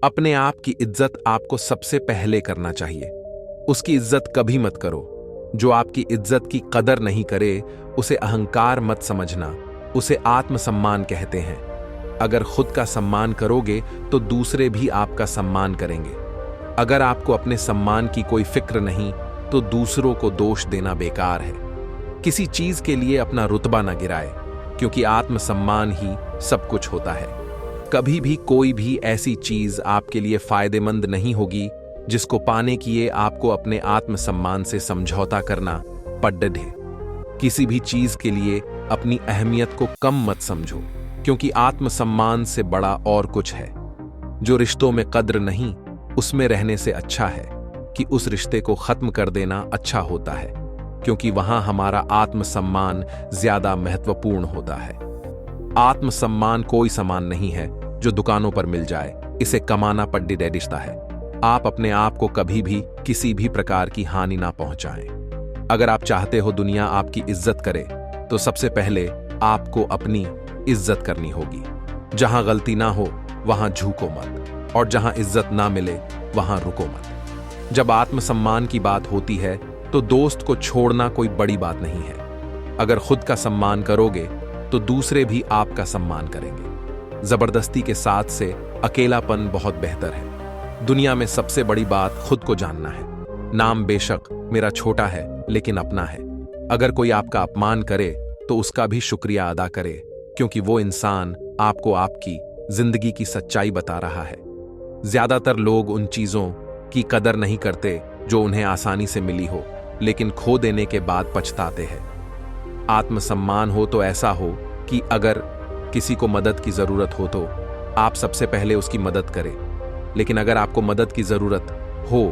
अपने आप की इज्जत आपको सबसे पहले करना चाहिए। उसकी इज्जत कभी मत करो। जो आपकी इज्जत की कदर नहीं करे उसे अहंकार मत समझना, उसे आत्मसम्मान कहते हैं। अगर खुद का सम्मान करोगे तो दूसरे भी आपका सम्मान करेंगे। अगर आपको अपने सम्मान की कोई फिक्र नहीं तो दूसरों को दोष देना बेकार है। किसी चीज के लिए अपना रुतबा न गिराए, क्योंकि आत्मसम्मान ही सब कुछ होता है। कभी भी कोई भी ऐसी चीज आपके लिए फायदेमंद नहीं होगी जिसको पाने किए आपको अपने आत्मसम्मान से समझौता करना पड़ ढे। किसी भी चीज के लिए अपनी अहमियत को कम मत समझो, क्योंकि आत्मसम्मान से बड़ा और कुछ है। जो रिश्तों में कद्र नहीं, उसमें रहने से अच्छा है कि उस रिश्ते को खत्म कर देना अच्छा होता है, क्योंकि वहां हमारा आत्मसम्मान ज्यादा महत्वपूर्ण होता है। आत्मसम्मान कोई सामान नहीं है जो दुकानों पर मिल जाए, इसे कमाना पड्डी रिश्ता है। आप अपने आप को कभी भी किसी भी प्रकार की हानि ना पहुंचाएं। अगर आप चाहते हो दुनिया आपकी इज्जत करे तो सबसे पहले आपको अपनी इज्जत करनी होगी। जहां गलती ना हो वहां झुको मत, और जहां इज्जत ना मिले वहां रुको मत। जब आत्मसम्मान की बात होती है तो दोस्त को छोड़ना कोई बड़ी बात नहीं है। अगर खुद का सम्मान करोगे तो दूसरे भी आपका सम्मान करेंगे। जबरदस्ती के साथ से अकेलापन बहुत बेहतर है। दुनिया में सबसे बड़ी बात खुद को जानना है। नाम बेशक मेरा छोटा है लेकिन अपना है। अगर कोई आपका अपमान करे तो उसका भी शुक्रिया अदा करे, क्योंकि वो इंसान आपको आपकी जिंदगी की सच्चाई बता रहा है। ज्यादातर लोग उन चीजों की कदर नहीं करते जो उन्हें आसानी से मिली हो, लेकिन खो देने के बाद पछताते हैं। आत्मसम्मान हो तो ऐसा हो कि अगर किसी को मदद की जरूरत हो तो आप सबसे पहले उसकी मदद करें, लेकिन अगर आपको मदद की जरूरत हो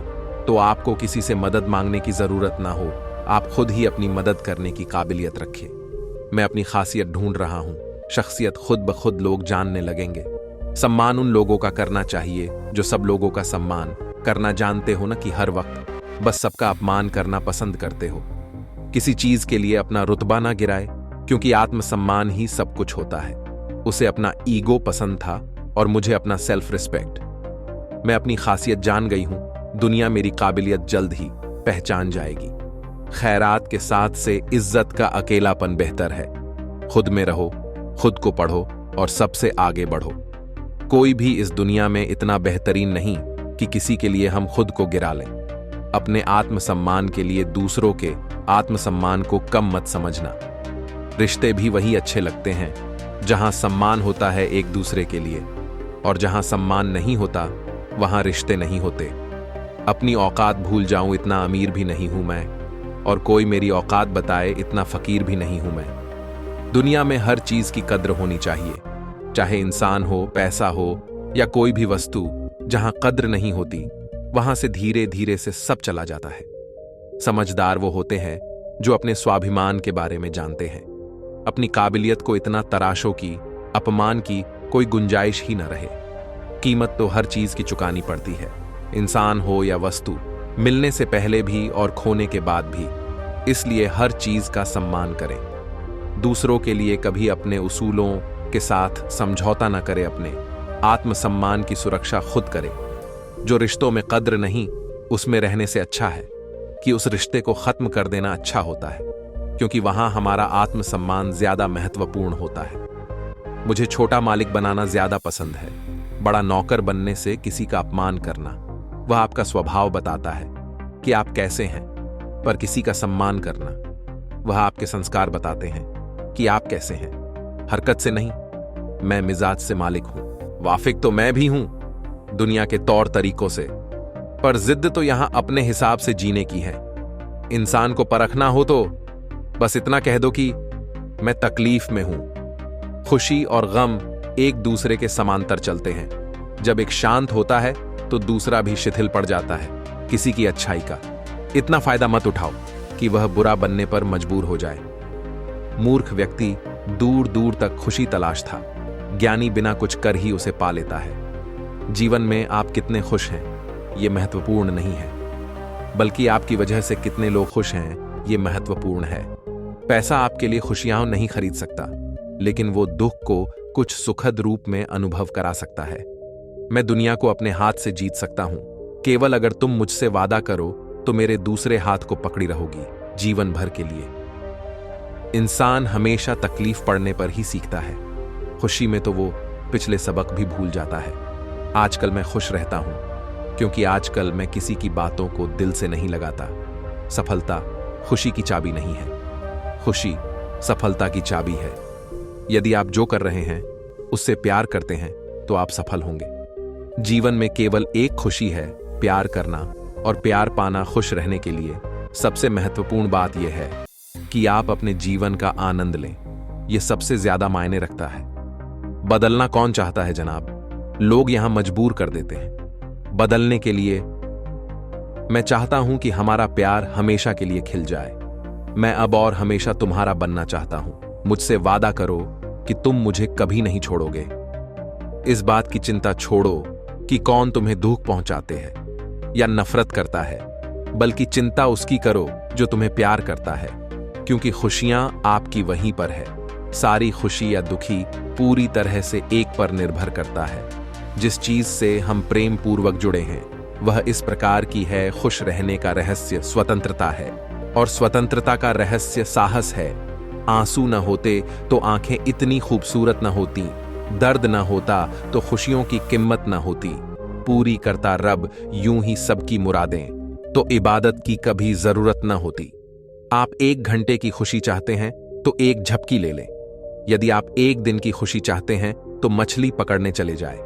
तो आपको किसी से मदद मांगने की जरूरत ना हो। आप खुद ही अपनी मदद करने की काबिलियत रखें। मैं अपनी खासियत ढूंढ रहा हूं, शख्सियत खुद ब खुद लोग जानने लगेंगे। सम्मान उन लोगों का करना चाहिए जो सब लोगों का सम्मान करना जानते हो, ना कि हर वक्त बस सबका अपमान करना पसंद करते हो। किसी चीज के लिए अपना रुतबा ना गिराए, क्योंकि आत्मसम्मान ही सब कुछ होता है। उसे अपना ईगो पसंद था और मुझे अपना सेल्फ रिस्पेक्ट। मैं अपनी खासियत जान गई हूं, दुनिया मेरी काबिलियत जल्द ही पहचान जाएगी। खैरात के साथ से इज्जत का अकेलापन बेहतर है। खुद में रहो, खुद को पढ़ो और सबसे आगे बढ़ो। कोई भी इस दुनिया में इतना बेहतरीन नहीं कि किसी के लिए हम खुद को गिरा लें। अपने आत्मसम्मान के लिए दूसरों के आत्मसम्मान को कम मत समझना। रिश्ते भी वही अच्छे लगते हैं जहां सम्मान होता है एक दूसरे के लिए, और जहां सम्मान नहीं होता वहां रिश्ते नहीं होते। अपनी औकात भूल जाऊं इतना अमीर भी नहीं हूं मैं, और कोई मेरी औकात बताए इतना फकीर भी नहीं हूं मैं। दुनिया में हर चीज की कद्र होनी चाहिए, चाहे इंसान हो, पैसा हो या कोई भी वस्तु। जहां कद्र नहीं होती वहां से धीरे धीरे से सब चला जाता है। समझदार वो होते हैं जो अपने स्वाभिमान के बारे में जानते हैं। अपनी काबिलियत को इतना तराशो कि अपमान की कोई गुंजाइश ही न रहे। कीमत तो हर चीज की चुकानी पड़ती है, इंसान हो या वस्तु, मिलने से पहले भी और खोने के बाद भी। इसलिए हर चीज का सम्मान करें। दूसरों के लिए कभी अपने उसूलों के साथ समझौता न करें। अपने आत्मसम्मान की सुरक्षा खुद करें। जो रिश्तों में कद्र नहीं, उसमें रहने से अच्छा है कि उस रिश्ते को खत्म कर देना अच्छा होता है, क्योंकि वहां हमारा आत्मसम्मान ज्यादा महत्वपूर्ण होता है। मुझे छोटा मालिक बनाना ज्यादा पसंद है। बड़ा नौकर बनने से किसी का अपमान करना, वह आपका स्वभाव बताता है कि आप कैसे हैं, पर किसी का सम्मान करना, वह आपके संस्कार बताते हैं कि आप कैसे हैं। हरकत से नहीं, मैं मिजाज से मालिक हूं। वाफिक तो मैं भी हूं दुनिया के तौर तरीकों से, पर जिद तो यहां अपने हिसाब से जीने की है। इंसान को परखना हो तो बस इतना कह दो कि मैं तकलीफ में हूं। खुशी और गम एक दूसरे के समांतर चलते हैं। जब एक शांत होता है तो दूसरा भी शिथिल पड़ जाता है किसी की अच्छाई का। इतना फायदा मत उठाओ कि वह बुरा बनने पर मजबूर हो जाए। मूर्ख व्यक्ति दूर दूर तक खुशी तलाशता, ज्ञानी बिना कुछ कर ही उसे पा लेता है। जीवन में आप कितने खुश हैं ये महत्वपूर्ण नहीं है, बल्कि आपकी वजह से कितने लोग खुश हैं ये महत्वपूर्ण है। पैसा आपके लिए खुशियां नहीं खरीद सकता, लेकिन वो दुख को कुछ सुखद रूप में अनुभव करा सकता है। मैं दुनिया को अपने हाथ से जीत सकता हूं। केवल अगर तुम मुझसे वादा करो तो मेरे दूसरे हाथ को पकड़ी रहोगी जीवन भर के लिए। इंसान हमेशा तकलीफ पड़ने पर ही सीखता है। खुशी में तो वो पिछले सबक भी भूल जाता है। आजकल मैं खुश रहता हूं क्योंकि आजकल मैं किसी की बातों को दिल से नहीं लगाता। सफलता खुशी की चाबी नहीं है, खुशी सफलता की चाबी है। यदि आप जो कर रहे हैं उससे प्यार करते हैं तो आप सफल होंगे। जीवन में केवल एक खुशी है, प्यार करना, और प्यार पाना। खुश रहने के लिए सबसे महत्वपूर्ण बात यह है कि आप अपने जीवन का आनंद लें। यह सबसे ज्यादा मायने रखता है। बदलना कौन चाहता है जनाब? लोग यहां मजबूर कर देते हैं बदलने के लिए। मैं चाहता हूं कि हमारा प्यार हमेशा के लिए खिल जाए। मैं अब और हमेशा तुम्हारा बनना चाहता हूं। मुझसे वादा करो कि तुम मुझे कभी नहीं छोड़ोगे। इस बात की चिंता छोड़ो कि कौन तुम्हें दुख पहुंचाते हैं या नफरत करता है, बल्कि चिंता उसकी करो जो तुम्हें प्यार करता है, क्योंकि खुशियां आपकी वहीं पर है। सारी खुशी या दुखी पूरी तरह से एक पर निर्भर करता है। जिस चीज से हम प्रेम पूर्वक जुड़े हैं वह इस प्रकार की है। खुश रहने का रहस्य स्वतंत्रता है, और स्वतंत्रता का रहस्य साहस है। आंसू न होते तो आंखें इतनी खूबसूरत न होती, दर्द न होता तो खुशियों की कीमत न होती। पूरी करता रब यूं ही सबकी मुरादें, तो इबादत की कभी जरूरत न होती। आप 1 घंटे की खुशी चाहते हैं तो एक झपकी ले लें। यदि आप 1 दिन की खुशी चाहते हैं तो मछली पकड़ने चले जाए।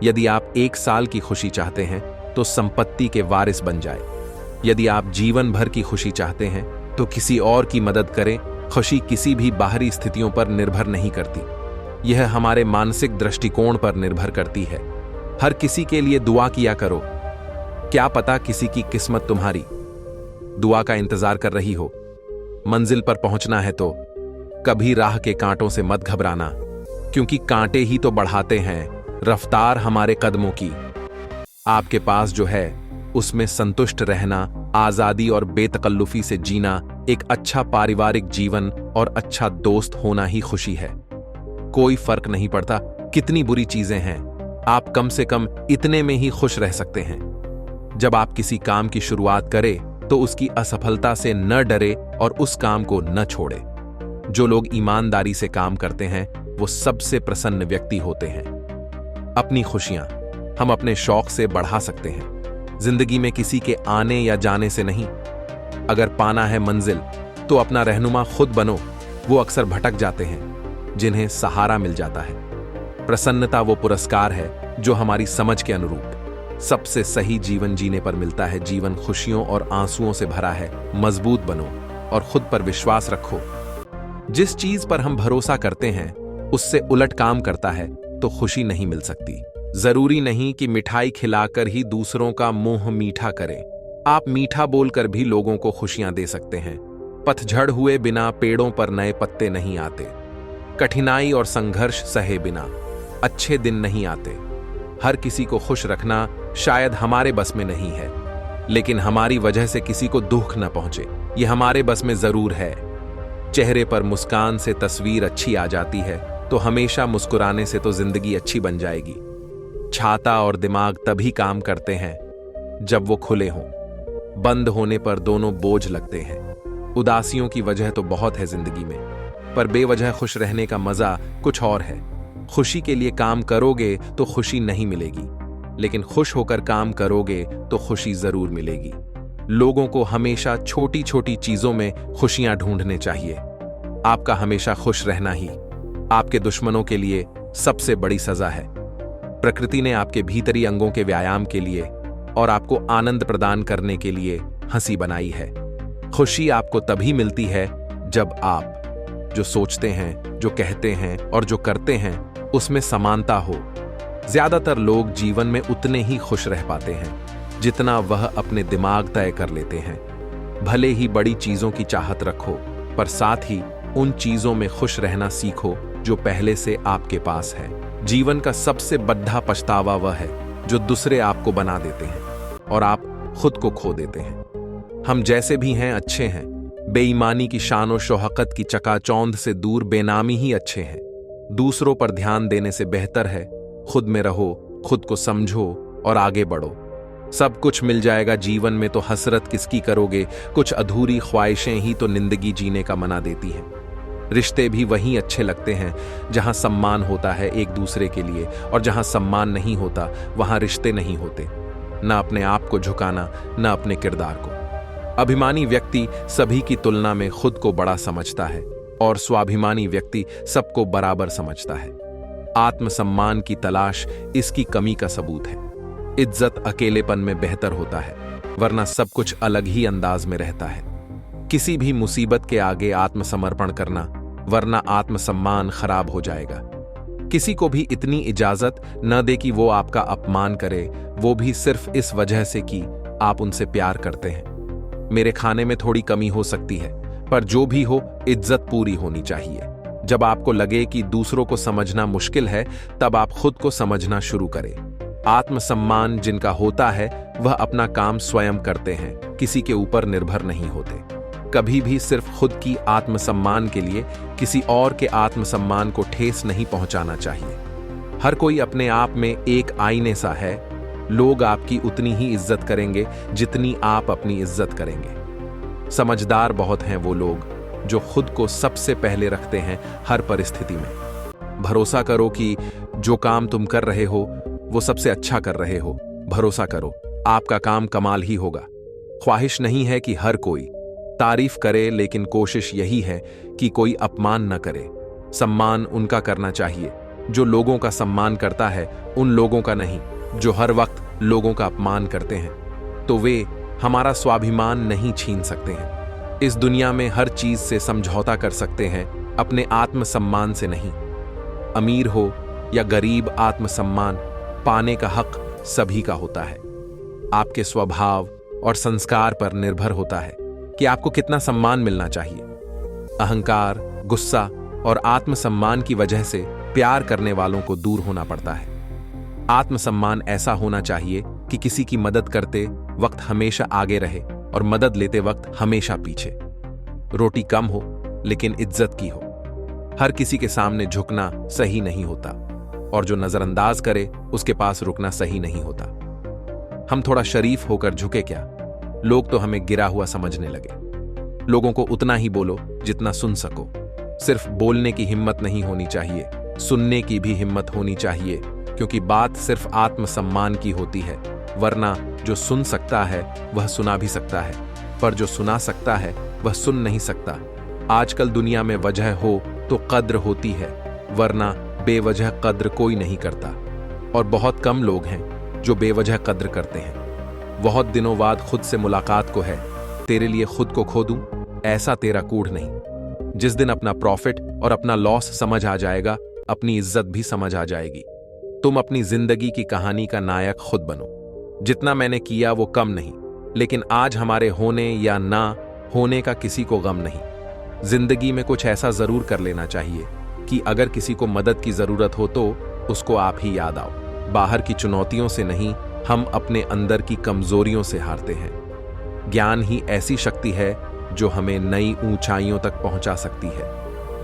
यदि आप 1 साल की खुशी चाहते हैं तो संपत्ति के वारिस बन जाए। यदि आप जीवन भर की खुशी चाहते हैं तो किसी और की मदद करें। खुशी किसी भी बाहरी स्थितियों पर निर्भर नहीं करती, यह हमारे मानसिक दृष्टिकोण पर निर्भर करती है। हर किसी के लिए दुआ किया करो। क्या पता किसी की किस्मत तुम्हारी दुआ का इंतजार कर रही हो। मंजिल पर पहुंचना है तो कभी राह के कांटों से मत घबराना, क्योंकि कांटे ही तो बढ़ाते हैं रफ्तार हमारे कदमों की। आपके पास जो है उसमें संतुष्ट रहना, आजादी और बेतकल्लुफी से जीना, एक अच्छा पारिवारिक जीवन और अच्छा दोस्त होना ही खुशी है। कोई फर्क नहीं पड़ता कितनी बुरी चीजें हैं, आप कम से कम इतने में ही खुश रह सकते हैं। जब आप किसी काम की शुरुआत करें तो उसकी असफलता से न डरे और उस काम को न छोड़े। जो लोग ईमानदारी से काम करते हैं वो सबसे प्रसन्न व्यक्ति होते हैं। अपनी खुशियां हम अपने शौक से बढ़ा सकते हैं, जिंदगी में किसी के आने या जाने से नहीं। अगर पाना है मंजिल तो अपना रहनुमा खुद बनो। वो अक्सर भटक जाते हैं जिन्हें सहारा मिल जाता है। प्रसन्नता वो पुरस्कार है जो हमारी समझ के अनुरूप सबसे सही जीवन जीने पर मिलता है। जीवन खुशियों और आंसुओं से भरा है। मजबूत बनो और खुद पर विश्वास रखो। जिस चीज पर हम भरोसा करते हैं उससे उलट काम करता है तो खुशी नहीं मिल सकती। जरूरी नहीं कि मिठाई खिलाकर ही दूसरों का मुंह मीठा करें। आप मीठा बोलकर भी लोगों को खुशियां दे सकते हैं। पतझड़ हुए बिना पेड़ों पर नए पत्ते नहीं आते। कठिनाई और संघर्ष सहे बिना अच्छे दिन नहीं आते। हर किसी को खुश रखना शायद हमारे बस में नहीं है, लेकिन हमारी वजह से किसी को दुख न पहुंचे यह हमारे बस में जरूर है। चेहरे पर मुस्कान से तस्वीर अच्छी आ जाती है तो हमेशा मुस्कुराने से तो जिंदगी अच्छी बन जाएगी। छाता और दिमाग तभी काम करते हैं जब वो खुले हों। बंद होने पर दोनों बोझ लगते हैं। उदासियों की वजह तो बहुत है जिंदगी में, पर बेवजह खुश रहने का मजा कुछ और है। खुशी के लिए काम करोगे तो खुशी नहीं मिलेगी, लेकिन खुश होकर काम करोगे तो खुशी जरूर मिलेगी। लोगों को हमेशा छोटी छोटी चीजों में खुशियां ढूंढने चाहिए। आपका हमेशा खुश रहना ही आपके दुश्मनों के लिए सबसे बड़ी सजा है। प्रकृति ने आपके भीतरी अंगों के व्यायाम के लिए और आपको आनंद प्रदान करने के लिए हंसी बनाई है। खुशी आपको तभी मिलती है जब आप जो सोचते हैं, जो कहते हैं और जो करते हैं उसमें समानता हो। ज्यादातर लोग जीवन में उतने ही खुश रह पाते हैं जितना वह अपने दिमाग तय कर लेते हैं। भले ही बड़ी चीजों की चाहत रखो, पर साथ ही उन चीजों में खुश रहना सीखो जो पहले से आपके पास है। जीवन का सबसे बड़ा पछतावा वह है जो दूसरे आपको बना देते हैं और आप खुद को खो देते हैं। हम जैसे भी हैं अच्छे हैं। बेईमानी की शान और शौहकत की चकाचौंध से दूर बेनामी ही अच्छे हैं। दूसरों पर ध्यान देने से बेहतर है खुद में रहो, खुद को समझो और आगे बढ़ो। सब कुछ मिल जाएगा जीवन में तो हसरत किसकी करोगे। कुछ अधूरी ख्वाहिशें ही तो जिंदगी जीने का मना देती हैं। रिश्ते भी वहीं अच्छे लगते हैं जहां सम्मान होता है एक दूसरे के लिए, और जहां सम्मान नहीं होता वहां रिश्ते नहीं होते। न अपने आप को झुकाना, न अपने किरदार को। अभिमानी व्यक्ति सभी की तुलना में खुद को बड़ा समझता है और स्वाभिमानी व्यक्ति सबको बराबर समझता है। आत्मसम्मान की तलाश इसकी कमी का सबूत है। इज्जत अकेलेपन में बेहतर होता है, वरना सब कुछ अलग ही अंदाज में रहता है। किसी भी मुसीबत के आगे आत्मसमर्पण करना, वरना आत्मसम्मान खराब हो जाएगा। किसी को भी इतनी इजाजत न दे कि वो आपका अपमान करे, वो भी सिर्फ इस वजह से कि आप उनसे प्यार करते हैं। मेरे खाने में थोड़ी कमी हो सकती है, पर जो भी हो इज्जत पूरी होनी चाहिए। जब आपको लगे कि दूसरों को समझना मुश्किल है, तब आप खुद को समझना शुरू करें। आत्मसम्मान जिनका होता है वह अपना काम स्वयं करते हैं, किसी के ऊपर निर्भर नहीं होते। कभी भी सिर्फ खुद की आत्मसम्मान के लिए किसी और के आत्मसम्मान को ठेस नहीं पहुंचाना चाहिए। हर कोई अपने आप में एक आईने सा है। लोग आपकी उतनी ही इज्जत करेंगे जितनी आप अपनी इज्जत करेंगे। समझदार बहुत हैं वो लोग जो खुद को सबसे पहले रखते हैं हर परिस्थिति में। भरोसा करो कि जो काम तुम कर रहे हो वो सबसे अच्छा कर रहे हो। भरोसा करो आपका काम कमाल ही होगा। ख्वाहिश नहीं है कि हर कोई तारीफ करे, लेकिन कोशिश यही है कि कोई अपमान न करे। सम्मान उनका करना चाहिए जो लोगों का सम्मान करता है, उन लोगों का नहीं जो हर वक्त लोगों का अपमान करते हैं। तो वे हमारा स्वाभिमान नहीं छीन सकते हैं। इस दुनिया में हर चीज से समझौता कर सकते हैं, अपने आत्मसम्मान से नहीं। अमीर हो या गरीब, आत्मसम्मान पाने का हक सभी का होता है। आपके स्वभाव और संस्कार पर निर्भर होता है कि आपको कितना सम्मान मिलना चाहिए। अहंकार, गुस्सा और आत्मसम्मान की वजह से प्यार करने वालों को दूर होना पड़ता है। आत्मसम्मान ऐसा होना चाहिए कि किसी की मदद करते वक्त हमेशा आगे रहे और मदद लेते वक्त हमेशा पीछे। रोटी कम हो लेकिन इज्जत की हो। हर किसी के सामने झुकना सही नहीं होता, और जो नजरअंदाज करे उसके पास रुकना सही नहीं होता। हम थोड़ा शरीफ होकर झुके क्या? लोग तो हमें गिरा हुआ समझने लगे। लोगों को उतना ही बोलो जितना सुन सको। सिर्फ बोलने की हिम्मत नहीं होनी चाहिए, सुनने की भी हिम्मत होनी चाहिए, क्योंकि बात सिर्फ आत्मसम्मान की होती है। वरना जो सुन सकता है वह सुना भी सकता है, पर जो सुना सकता है वह सुन नहीं सकता। आजकल दुनिया में वजह हो तो कद्र होती है, वरना बेवजह कद्र कोई नहीं करता। और बहुत कम लोग हैं जो बेवजह कद्र करते हैं। बहुत दिनों बाद खुद से मुलाकात को है, तेरे लिए खुद को खो दूं, ऐसा तेरा कूढ़ नहीं। जिस दिन अपना प्रॉफिट और अपना लॉस समझ आ जाएगा, अपनी इज्जत भी समझ आ जाएगी। तुम अपनी जिंदगी की कहानी का नायक खुद बनो। जितना मैंने किया वो कम नहीं, लेकिन आज हमारे होने या ना होने का किसी को गम नहीं। जिंदगी में कुछ ऐसा जरूर कर लेना चाहिए कि अगर किसी को मदद की जरूरत हो तो उसको आप ही याद आओ। बाहर की चुनौतियों से नहीं, हम अपने अंदर की कमजोरियों से हारते हैं। ज्ञान ही ऐसी शक्ति है जो हमें नई ऊंचाइयों तक पहुंचा सकती है।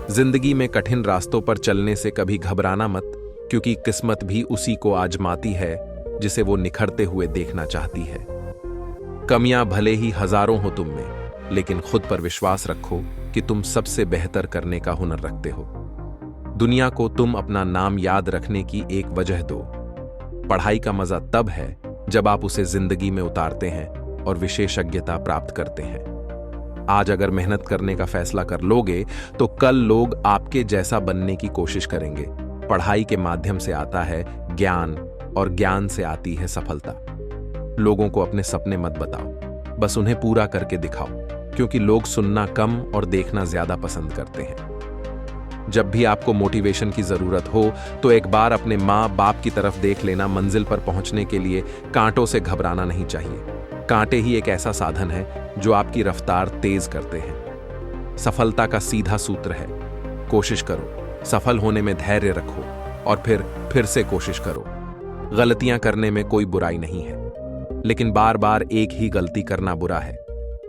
जिंदगी में कठिन रास्तों पर चलने से कभी घबराना मत, क्योंकि किस्मत भी उसी को आजमाती है जिसे वो निखरते हुए देखना चाहती है। कमियां भले ही हजारों हो तुम में, लेकिन खुद पर विश्वास रखो कि तुम सबसे बेहतर करने का हुनर रखते हो। दुनिया को तुम अपना नाम याद रखने की एक वजह दो। पढ़ाई का मजा तब है जब आप उसे जिंदगी में उतारते हैं और विशेषज्ञता प्राप्त करते हैं। आज अगर मेहनत करने का फैसला कर लोगे तो कल लोग आपके जैसा बनने की कोशिश करेंगे। पढ़ाई के माध्यम से आता है ज्ञान, और ज्ञान से आती है सफलता। लोगों को अपने सपने मत बताओ, बस उन्हें पूरा करके दिखाओ, क्योंकि लोग सुनना कम और देखना ज्यादा पसंद करते हैं। जब भी आपको मोटिवेशन की जरूरत हो तो एक बार अपने माँ बाप की तरफ देख लेना। मंजिल पर पहुंचने के लिए कांटों से घबराना नहीं चाहिए। कांटे ही एक ऐसा साधन है जो आपकी रफ्तार तेज करते हैं। सफलता का सीधा सूत्र है, कोशिश करो, सफल होने में धैर्य रखो और फिर से कोशिश करो। गलतियां करने में कोई बुराई नहीं है, लेकिन बार बार एक ही गलती करना बुरा है।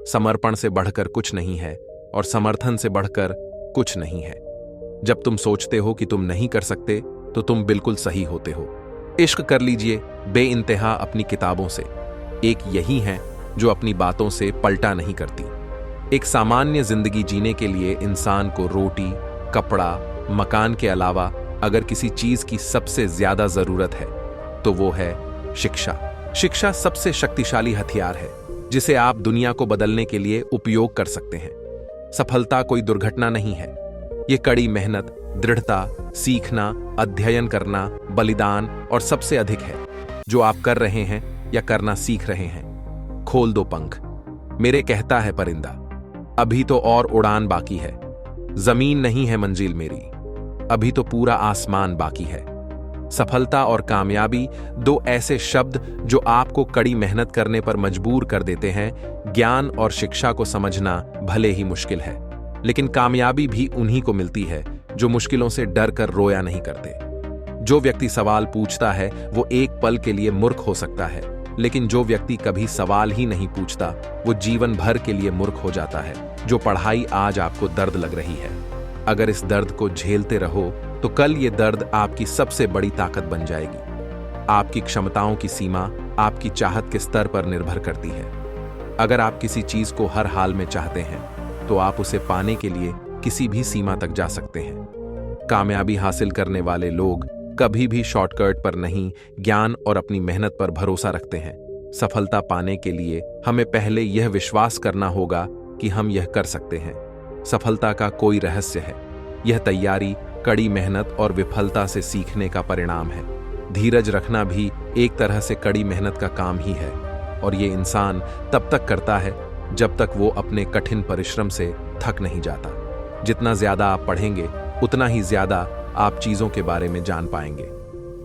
समर्पण से बढ़कर कुछ नहीं है और समर्थन से बढ़कर कुछ नहीं है। जब तुम सोचते हो कि तुम नहीं कर सकते तो तुम बिल्कुल सही होते हो। इश्क कर लीजिए बेइंतहा अपनी किताबों से, एक यही है जो अपनी बातों से पलटा नहीं करती। एक सामान्य जिंदगी जीने के लिए इंसान को रोटी, कपड़ा, मकान के अलावा अगर किसी चीज की सबसे ज्यादा जरूरत है तो वो है शिक्षा। शिक्षा सबसे शक्तिशाली हथियार है जिसे आप दुनिया को बदलने के लिए उपयोग कर सकते हैं। सफलता कोई दुर्घटना नहीं है, ये कड़ी मेहनत, दृढ़ता, सीखना, अध्ययन करना, बलिदान और सबसे अधिक है जो आप कर रहे हैं या करना सीख रहे हैं। खोल दो पंख, मेरे कहता है परिंदा, अभी तो और उड़ान बाकी है। जमीन नहीं है मंजिल मेरी, अभी तो पूरा आसमान बाकी है। सफलता और कामयाबी दो ऐसे शब्द जो आपको कड़ी मेहनत करने पर मजबूर कर देते हैं। ज्ञान और शिक्षा को समझना भले ही मुश्किल है, लेकिन कामयाबी भी उन्हीं को मिलती है जो मुश्किलों से डर कर रोया नहीं करते। जो व्यक्ति सवाल पूछता है वो एक पल के लिए मूर्ख हो सकता है, लेकिन जो व्यक्ति कभी सवाल ही नहीं पूछता वो जीवन भर के लिए मूर्ख हो जाता है। जो पढ़ाई आज आपको दर्द लग रही है, अगर इस दर्द को झेलते रहो तो कल ये दर्द आपकी सबसे बड़ी ताकत बन जाएगी। आपकी क्षमताओं की सीमा आपकी चाहत के स्तर पर निर्भर करती है। अगर आप किसी चीज को हर हाल में चाहते हैं तो आप उसे पाने के लिए किसी भी सीमा तक जा सकते हैं। कामयाबी हासिल करने वाले लोग कभी भी शॉर्टकट पर नहीं, ज्ञान और अपनी मेहनत पर भरोसा रखते हैं। सफलता पाने के लिए हमें पहले यह विश्वास करना होगा कि हम यह कर सकते हैं। सफलता का कोई रहस्य है, यह तैयारी, कड़ी मेहनत और विफलता से सीखने का परिणाम है। धीरज रखना भी एक तरह से कड़ी मेहनत का काम ही है, और ये इंसान तब तक करता है जब तक वो अपने कठिन परिश्रम से थक नहीं जाता। जितना ज्यादा आप पढ़ेंगे उतना ही ज्यादा आप चीजों के बारे में जान पाएंगे।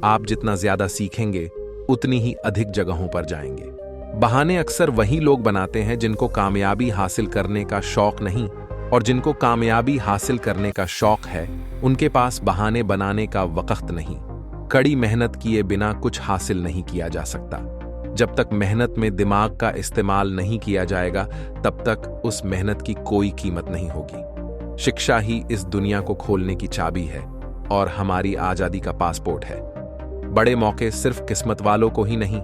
आप जितना ज्यादा सीखेंगे उतनी ही अधिक जगहों पर जाएंगे। बहाने अक्सर वही लोग बनाते हैं जिनको कामयाबी हासिल करने का शौक नहीं, और जिनको कामयाबी हासिल करने का शौक है उनके पास बहाने बनाने का वक्त नहीं। कड़ी मेहनत किए बिना कुछ हासिल नहीं किया जा सकता। जब तक मेहनत में दिमाग का इस्तेमाल नहीं किया जाएगा तब तक उस मेहनत की कोई कीमत नहीं होगी। शिक्षा ही इस दुनिया को खोलने की चाबी है और हमारी आजादी का पासपोर्ट है। बड़े मौके सिर्फ किस्मत वालों को ही नहीं,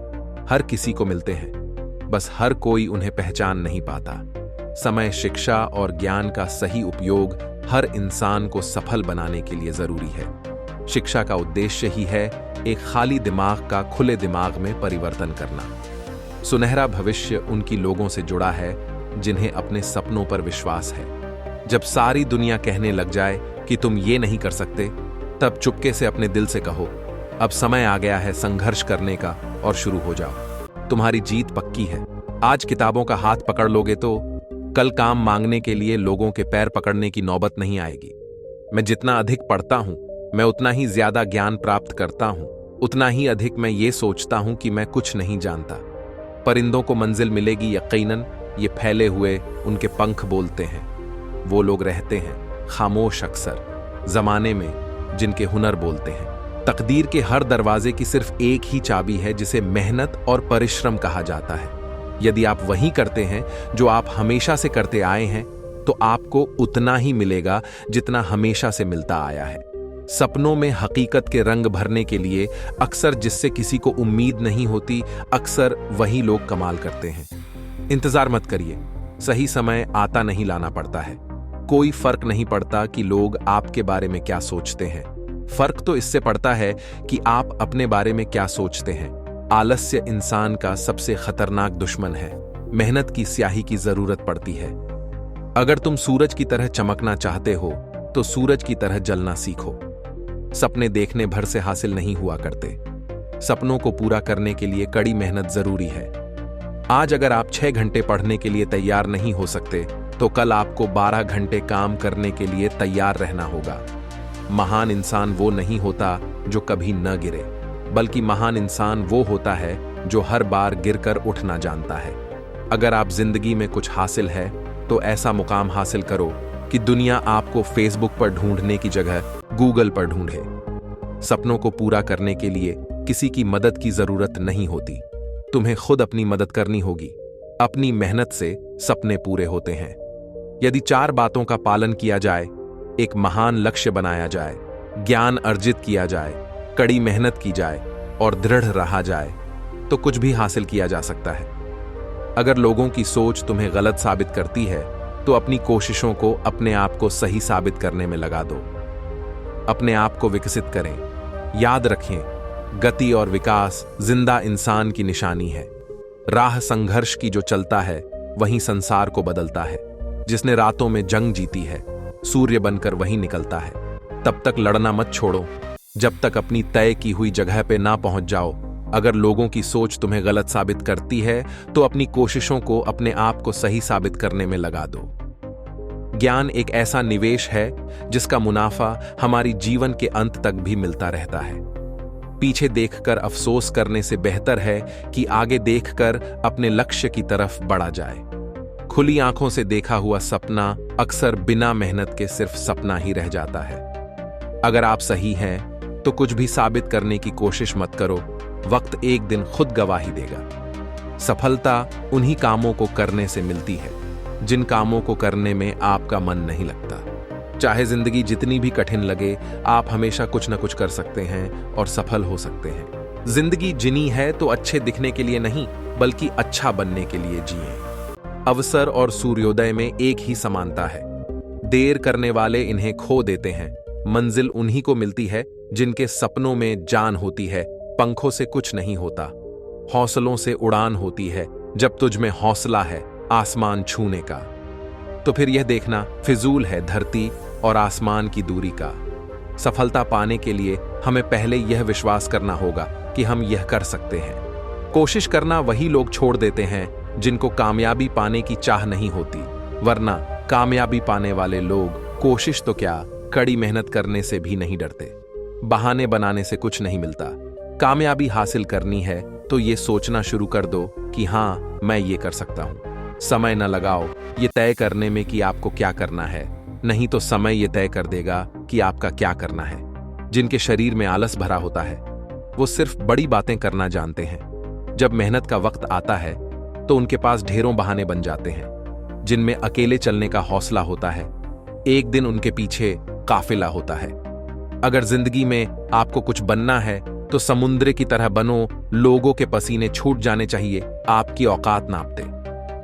हर किसी को मिलते हैं, बस हर कोई उन्हें पहचान नहीं पाता। समय, शिक्षा और ज्ञान का सही उपयोग हर इंसान को सफल बनाने के लिए जरूरी है। शिक्षा का उद्देश्य ही है एक खाली दिमाग का खुले दिमाग में परिवर्तन करना। सुनहरा भविष्य उनकी लोगों से जुड़ा है जिन्हें अपने सपनों पर विश्वास है। जब सारी दुनिया कहने लग जाए कि तुम ये नहीं कर सकते, तब चुपके से अपने दिल से कहो, अब समय आ गया है संघर्ष करने का, और शुरू हो जाओ। तुम्हारी जीत पक्की है। आज किताबों का हाथ पकड़ लोगे तो कल काम मांगने के लिए लोगों के पैर पकड़ने की नौबत नहीं आएगी। मैं जितना अधिक पढ़ता हूं, मैं उतना ही ज्यादा ज्ञान प्राप्त करता हूं, उतना ही अधिक मैं ये सोचता हूं कि मैं कुछ नहीं जानता। परिंदों को मंजिल मिलेगी यकीनन, ये फैले हुए उनके पंख बोलते हैं। वो लोग रहते हैं खामोश अक्सर जमाने में जिनके हुनर बोलते हैं। तकदीर के हर दरवाजे की सिर्फ एक ही चाबी है जिसे मेहनत और परिश्रम कहा जाता है। यदि आप वही करते हैं जो आप हमेशा से करते आए हैं तो आपको उतना ही मिलेगा जितना हमेशा से मिलता आया है। सपनों में हकीकत के रंग भरने के लिए अक्सर जिससे किसी को उम्मीद नहीं होती, अक्सर वही लोग कमाल करते हैं। इंतजार मत करिए, सही समय आता नहीं लाना पड़ता है। कोई फर्क नहीं पड़ता कि लोग आपके बारे में क्या सोचते हैं, फर्क तो इससे पड़ता है कि आप अपने बारे में क्या सोचते हैं। आलस्य इंसान का सबसे खतरनाक दुश्मन है। मेहनत की स्याही की जरूरत पड़ती है। अगर तुम सूरज की तरह चमकना चाहते हो तो सूरज की तरह जलना सीखो। सपने देखने भर से हासिल नहीं हुआ करते। सपनों को पूरा करने के लिए कड़ी मेहनत जरूरी है। आज अगर आप 6 घंटे पढ़ने के लिए तैयार नहीं हो सकते तो कल आपको 12 घंटे काम करने के लिए तैयार रहना होगा। महान इंसान वो नहीं होता जो कभी न गिरे, बल्कि महान इंसान वो होता है जो हर बार गिरकर उठना जानता है। अगर आप जिंदगी में कुछ हासिल है तो ऐसा मुकाम हासिल करो कि दुनिया आपको फेसबुक पर ढूंढने की जगह गूगल पर ढूंढे। सपनों को पूरा करने के लिए किसी की मदद की जरूरत नहीं होती, तुम्हें खुद अपनी मदद करनी होगी। अपनी मेहनत से सपने पूरे होते हैं। यदि 4 बातों का पालन किया जाए, एक महान लक्ष्य बनाया जाए, ज्ञान अर्जित किया जाए, कड़ी मेहनत की जाए और दृढ़ रहा जाए तो कुछ भी हासिल किया जा सकता है। अगर लोगों की सोच तुम्हें गलत साबित करती है तो अपनी कोशिशों को अपने आप को सही साबित करने में लगा दो। अपने आप को विकसित करें। याद रखें, गति और विकास जिंदा इंसान की निशानी है। राह संघर्ष की जो चलता है वही संसार को बदलता है। जिसने रातों में जंग जीती है सूर्य बनकर वही निकलता है। तब तक लड़ना मत छोड़ो जब तक अपनी तय की हुई जगह पे ना पहुंच जाओ। अगर लोगों की सोच तुम्हें गलत साबित करती है तो अपनी कोशिशों को अपने आप को सही साबित करने में लगा दो। ज्ञान एक ऐसा निवेश है जिसका मुनाफा हमारी जीवन के अंत तक भी मिलता रहता है। पीछे देखकर अफसोस करने से बेहतर है कि आगे देखकर अपने लक्ष्य की तरफ बढ़ा जाए। खुली आंखों से देखा हुआ सपना अक्सर बिना मेहनत के सिर्फ सपना ही रह जाता है। अगर आप सही हैं तो कुछ भी साबित करने की कोशिश मत करो। वक्त एक दिन खुद गवाही देगा। सफलता उन्हीं कामों को करने से मिलती है जिन कामों को करने में आपका मन नहीं लगता। चाहे जिंदगी जितनी भी कठिन लगे, आप हमेशा कुछ न कुछ कर सकते हैं और सफल हो सकते हैं। जिंदगी जिनी है तो अच्छे दिखने के लिए नहीं, बल्कि अच्छा बनने के लिए जिए। अवसर और सूर्योदय में एक ही समानता है। देर करने वाले इन्हें खो देते हैं। मंजिल उन्हीं को मिलती है जिनके सपनों में जान होती है। पंखों से कुछ नहीं होता, हौसलों से उड़ान होती है। जब तुझ में हौसला है आसमान छूने का, तो फिर यह देखना फिजूल है धरती और आसमान की दूरी का। सफलता पाने के लिए हमें पहले यह विश्वास करना होगा कि हम यह कर सकते हैं। कोशिश करना वही लोग छोड़ देते हैं जिनको कामयाबी पाने की चाह नहीं होती, वरना कामयाबी पाने वाले लोग कोशिश तो क्या, कड़ी मेहनत करने से भी नहीं डरते। बहाने बनाने से कुछ नहीं मिलता। कामयाबी हासिल करनी है तो ये सोचना शुरू कर दो कि हाँ, मैं ये कर सकता हूं। समय न लगाओ ये तय करने में कि आपको क्या करना है, नहीं तो समय ये तय कर देगा कि आपका क्या करना है। जिनके शरीर में आलस भरा होता है वो सिर्फ बड़ी बातें करना जानते हैं। जब मेहनत का वक्त आता है तो उनके पास ढेरों बहाने बन जाते हैं। जिनमें अकेले चलने का हौसला होता है, एक दिन उनके पीछे काफिला होता है। अगर जिंदगी में आपको कुछ बनना है तो समुद्र की तरह बनो। लोगों के पसीने छूट जाने चाहिए आपकी औकात नापते।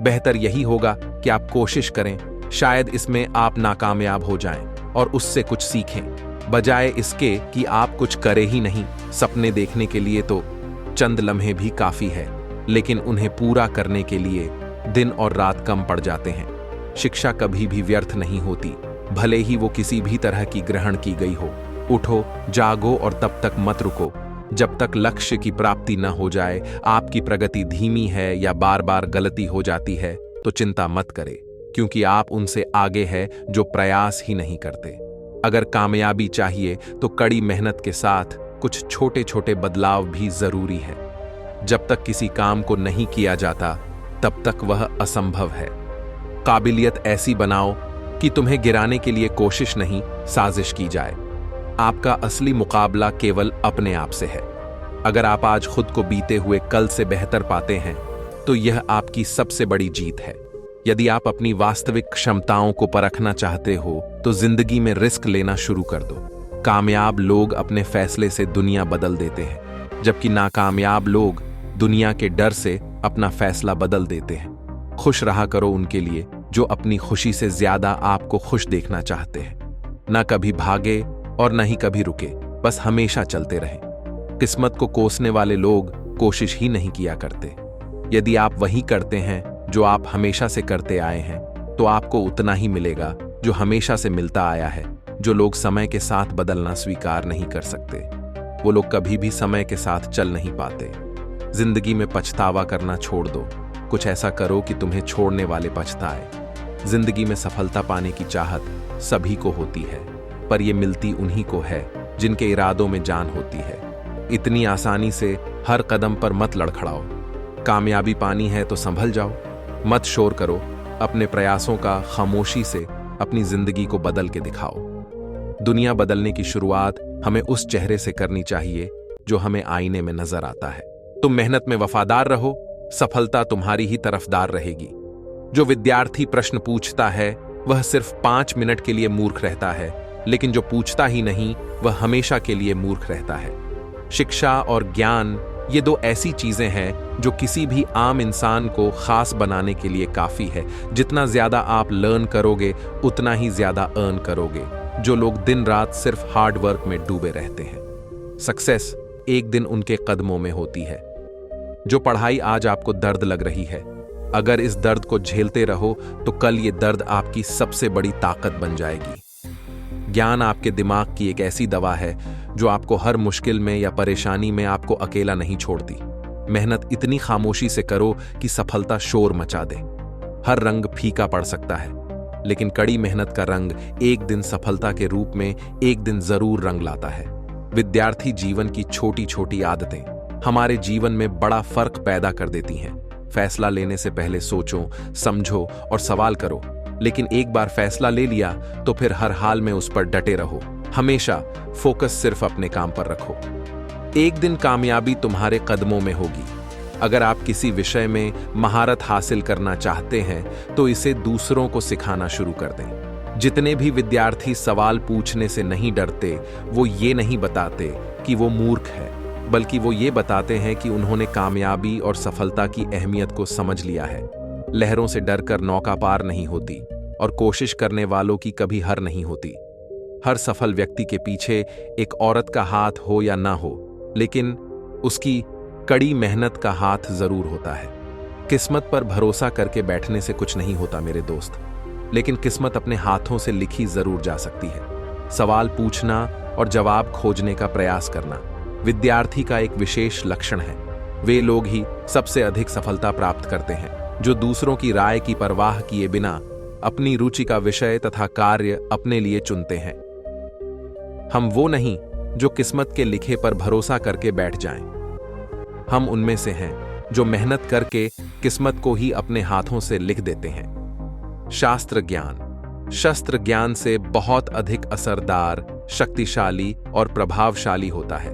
बेहतर यही होगा कि आप कोशिश करें, शायद इसमें आप नाकामयाब हो जाएं और उससे कुछ सीखें, बजाय इसके कि आप कुछ करें ही नहीं। सपने देखने के लिए तो चंद लम्हे भी काफी है, लेकिन उन्हें पूरा करने के लिए दिन और रात कम पड़ जाते हैं। शिक्षा कभी भी व्यर्थ नहीं होती, भले ही वो किसी भी तरह की ग्रहण की गई हो। उठो, जागो और तब तक मत रुको जब तक लक्ष्य की प्राप्ति न हो जाए। आपकी प्रगति धीमी है या बार बार गलती हो जाती है तो चिंता मत करें, क्योंकि आप उनसे आगे हैं जो प्रयास ही नहीं करते। अगर कामयाबी चाहिए तो कड़ी मेहनत के साथ कुछ छोटे छोटे बदलाव भी जरूरी है। जब तक किसी काम को नहीं किया जाता तब तक वह असंभव है। काबिलियत ऐसी बनाओ कि तुम्हें गिराने के लिए कोशिश नहीं, साजिश की जाए। आपका असली मुकाबला केवल अपने आप से है। अगर आप आज खुद को बीते हुए कल से बेहतर पाते हैं तो यह आपकी सबसे बड़ी जीत है। यदि आप अपनी वास्तविक क्षमताओं को परखना चाहते हो तो जिंदगी में रिस्क लेना शुरू कर दो। कामयाब लोग अपने फैसले से दुनिया बदल देते हैं, जबकि नाकामयाब लोग दुनिया के डर से अपना फैसला बदल देते हैं। खुश रहा करो उनके लिए जो अपनी खुशी से ज्यादा आपको खुश देखना चाहते हैं। ना कभी भागे और न ही कभी रुके, बस हमेशा चलते रहें। किस्मत को कोसने वाले लोग कोशिश ही नहीं किया करते। यदि आप वही करते हैं जो आप हमेशा से करते आए हैं तो आपको उतना ही मिलेगा जो हमेशा से मिलता आया है। जो लोग समय के साथ बदलना स्वीकार नहीं कर सकते वो लोग कभी भी समय के साथ चल नहीं पाते। जिंदगी में पछतावा करना छोड़ दो, कुछ ऐसा करो कि तुम्हें छोड़ने वाले पछताए। जिंदगी में सफलता पाने की चाहत सभी को होती है, पर यह मिलती उन्हीं को है जिनके इरादों में जान होती है। इतनी आसानी से हर कदम पर मत लड़खड़ाओ। कामयाबी पानी है तो संभल जाओ, मत शोर करो। अपने प्रयासों का खामोशी से अपनी जिंदगी को बदल के दिखाओ। दुनिया बदलने की शुरुआत हमें उस चेहरे से करनी चाहिए जो हमें आईने में नजर आता है। तुम मेहनत में वफादार रहो, सफलता तुम्हारी ही तरफदार रहेगी। जो विद्यार्थी प्रश्न पूछता है वह सिर्फ 5 मिनट के लिए मूर्ख रहता है, लेकिन जो पूछता ही नहीं वह हमेशा के लिए मूर्ख रहता है। शिक्षा और ज्ञान, ये दो ऐसी चीजें हैं जो किसी भी आम इंसान को खास बनाने के लिए काफी है। जितना ज्यादा आप लर्न करोगे उतना ही ज्यादा अर्न करोगे। जो लोग दिन रात सिर्फ हार्ड वर्क में डूबे रहते हैं, सक्सेस एक दिन उनके कदमों में होती है। जो पढ़ाई आज आपको दर्द लग रही है, अगर इस दर्द को झेलते रहो तो कल ये दर्द आपकी सबसे बड़ी ताकत बन जाएगी। ज्ञान आपके दिमाग की एक ऐसी दवा है जो आपको हर मुश्किल में या परेशानी में आपको अकेला नहीं छोड़ती। मेहनत इतनी खामोशी से करो कि सफलता शोर मचा दे। हर रंग फीका पड़ सकता है, लेकिन कड़ी मेहनत का रंग एक दिन सफलता के रूप में एक दिन जरूर रंग लाता है। विद्यार्थी जीवन की छोटी छोटी आदतें हमारे जीवन में बड़ा फर्क पैदा कर देती हैं। फैसला लेने से पहले सोचो, समझो और सवाल करो, लेकिन एक बार फैसला ले लिया तो फिर हर हाल में उस पर डटे रहो। हमेशा फोकस सिर्फ अपने काम पर रखो। एक दिन कामयाबी तुम्हारे कदमों में होगी। अगर आप किसी विषय में महारत हासिल करना चाहते हैं तो इसे दूसरों को सिखाना शुरू कर दें। जितने भी विद्यार्थी सवाल पूछने से नहीं डरते, वो ये नहीं बताते कि वो मूर्ख है, बल्कि वो ये बताते हैं कि उन्होंने कामयाबी और सफलता की अहमियत को समझ लिया है। लहरों से डरकर नौका पार नहीं होती और कोशिश करने वालों की कभी हार नहीं होती। हर सफल व्यक्ति के पीछे एक औरत का हाथ हो या ना हो, लेकिन उसकी कड़ी मेहनत का हाथ जरूर होता है। किस्मत पर भरोसा करके बैठने से कुछ नहीं होता मेरे दोस्त, लेकिन किस्मत अपने हाथों से लिखी जरूर जा सकती है। सवाल पूछना और जवाब खोजने का प्रयास करना विद्यार्थी का एक विशेष लक्षण है। वे लोग ही सबसे अधिक सफलता प्राप्त करते हैं जो दूसरों की राय की परवाह किए बिना अपनी रुचि का विषय तथा कार्य अपने लिए चुनते हैं। हम वो नहीं जो किस्मत के लिखे पर भरोसा करके बैठ जाएं। हम उनमें से हैं जो मेहनत करके किस्मत को ही अपने हाथों से लिख देते हैं। शास्त्र ज्ञान शस्त्र ज्ञान से बहुत अधिक असरदार, शक्तिशाली और प्रभावशाली होता है।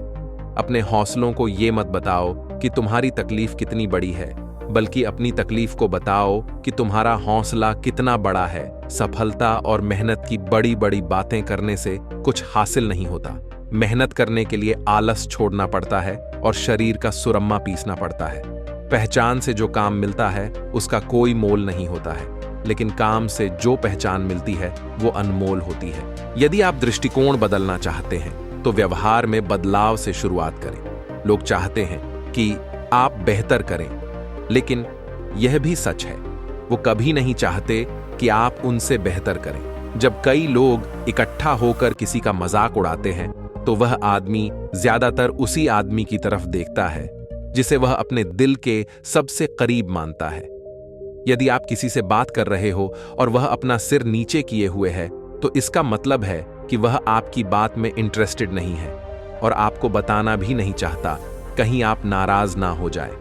अपने हौसलों को ये मत बताओ कि तुम्हारी तकलीफ कितनी बड़ी है, बल्कि अपनी तकलीफ को बताओ कि तुम्हारा हौसला कितना बड़ा है। सफलता और मेहनत की बड़ी बड़ी बातें करने से कुछ हासिल नहीं होता। मेहनत करने के लिए आलस छोड़ना पड़ता है और शरीर का सुरम्मा पीसना पड़ता है। पहचान से जो काम मिलता है उसका कोई मोल नहीं होता है, लेकिन काम से जो पहचान मिलती है वो अनमोल होती है। यदि आप दृष्टिकोण बदलना चाहते हैं तो व्यवहार में बदलाव से शुरुआत करें। लोग चाहते हैं कि आप बेहतर करें, लेकिन यह भी सच है वो कभी नहीं चाहते कि आप उनसे बेहतर करें। जब कई लोग इकट्ठा होकर किसी का मजाक उड़ाते हैं तो वह आदमी ज्यादातर उसी आदमी की तरफ देखता है जिसे वह अपने दिल के सबसे करीब मानता है। यदि आप किसी से बात कर रहे हो और वह अपना सिर नीचे किए हुए है तो इसका मतलब है कि वह आपकी बात में इंटरेस्टेड नहीं है और आपको बताना भी नहीं चाहता, कहीं आप नाराज ना हो जाए।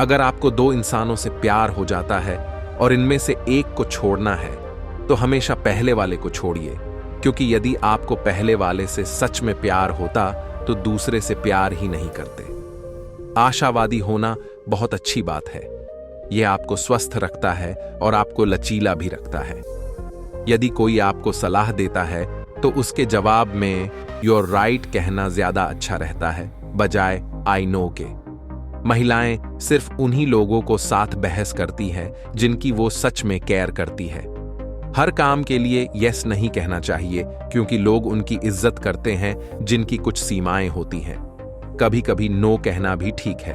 अगर आपको दो इंसानों से प्यार हो जाता है और इनमें से एक को छोड़ना है तो हमेशा पहले वाले को छोड़िए, क्योंकि यदि आपको पहले वाले से सच में प्यार होता तो दूसरे से प्यार ही नहीं करते। आशावादी होना बहुत अच्छी बात है। यह आपको स्वस्थ रखता है और आपको लचीला भी रखता है। यदि कोई आपको सलाह देता है तो उसके जवाब में योर राइट कहना ज्यादा अच्छा रहता है बजाय आई नो के। महिलाएं सिर्फ उन्हीं लोगों को साथ बहस करती हैं जिनकी वो सच में केयर करती है। हर काम के लिए यस नहीं कहना चाहिए, क्योंकि लोग उनकी इज्जत करते हैं जिनकी कुछ सीमाएं होती हैं। कभी कभी नो कहना भी ठीक है।